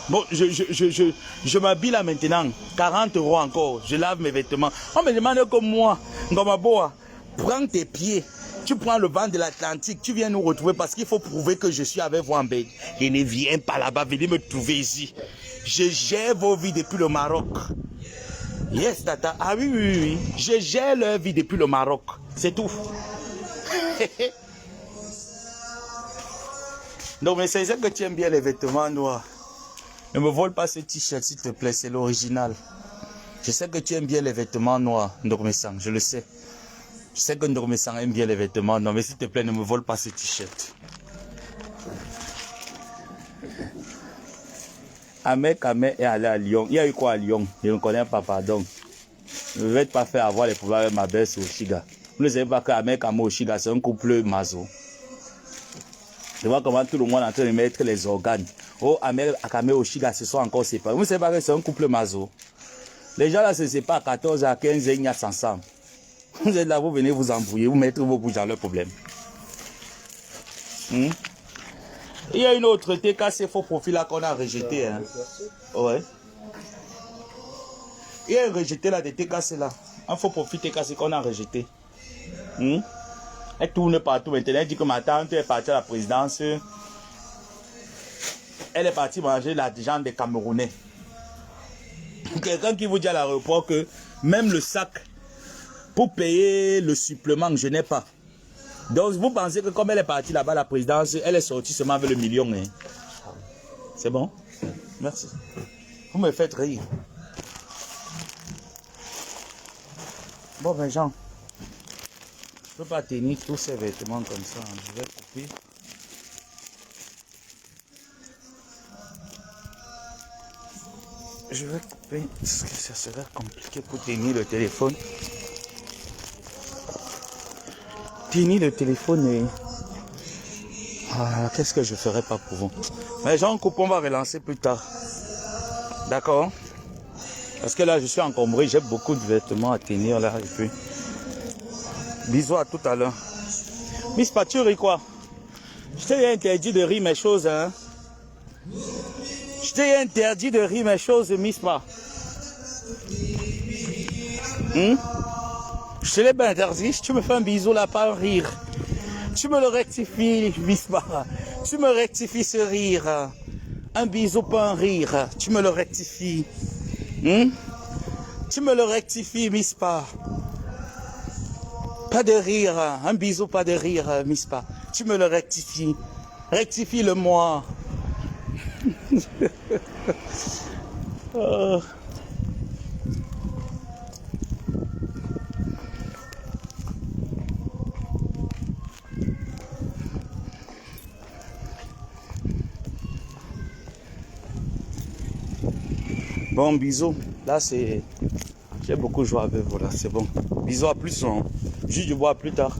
Bon, je m'habille là maintenant. 40 euros encore. Je lave mes vêtements. On me demande comme moi, Ngomaboa, prends tes pieds. Tu prends le vent de l'Atlantique. Tu viens nous retrouver parce qu'il faut prouver que je suis avec vous en Belgique. Et ne viens pas là-bas, venez me trouver ici. Je gère vos vies depuis le Maroc. Yes, tata. Ah oui, oui, oui. Je gère leur vie depuis le Maroc. C'est tout. Non, mais c'est ça que tu aimes bien les vêtements noirs. Ne me vole pas ce t-shirt, s'il te plaît, c'est l'original. Je sais que tu aimes bien les vêtements noirs, Ndormesang, je le sais. Je sais que Ndormesang aime bien les vêtements noirs, mais s'il te plaît, ne me vole pas ce t-shirt. Ahmed est allé à Lyon. Il y a eu quoi à Lyon? Je ne connais pas, pardon. Je ne vais pas faire avoir les problèmes avec ma belle sur Oshiga. Vous ne savez pas qu'Ahmed et Oshiga, c'est un couple maso. Je vois comment tout le monde est en train de mettre les organes. Oh, Ahmed et Oshiga se sont encore séparés. Vous ne savez pas que c'est un couple maso. Les gens là se séparent à 14 à 15 ans, ils n'y a ensemble. Vous êtes là, vous venez vous embrouiller, vous mettez vos bouches dans leurs problèmes. Il y a une autre TKC faux profil là qu'on a rejeté. Hein. Ouais. Il y a rejeté là des TKC là. Un faux profil TKC qu'on a rejeté. Elle tourne partout maintenant. Elle dit que ma tante est partie à la présidence. Elle est partie manger l'argent des Camerounais. Quelqu'un qui vous dit à l'aéroport que même le sac pour payer le supplément que je n'ai pas. Donc vous pensez que comme elle est partie là-bas à la présidence, elle est sortie seulement avec le million. Hein? C'est bon? Merci. Vous me faites rire. Bon ben Jean, je ne peux pas tenir tous ces vêtements comme ça. Hein. Je vais couper. Je vais couper parce que ça serait compliqué pour tenir le téléphone. Tenir le téléphone et... Ah, qu'est-ce que je ferai pas pour vous? Mais j'en coupe, on va relancer plus tard. D'accord? Parce que là, je suis encombré, j'ai beaucoup de vêtements à tenir là. Et puis... Bisous à tout à l'heure. Miss Paturi, quoi? Je t'ai interdit de rire mes choses, hein? Je t'ai interdit de rire mes choses, Miss Pa. Je te l'ai bien interdit. Si tu me fais un bisou là, pas un rire. Tu me le rectifies, Miss Pa. Tu me rectifies ce rire. Un bisou, pas un rire. Tu me le rectifies. Tu me le rectifies, Miss Pa. Pas de rire. Un bisou, pas de rire, Miss Pa. Tu me le rectifies. Rectifie-le moi. Bon, bisous. Là, c'est... J'ai beaucoup joué avec vous, là. C'est bon. Bisous, à plus. Juste du bois plus tard.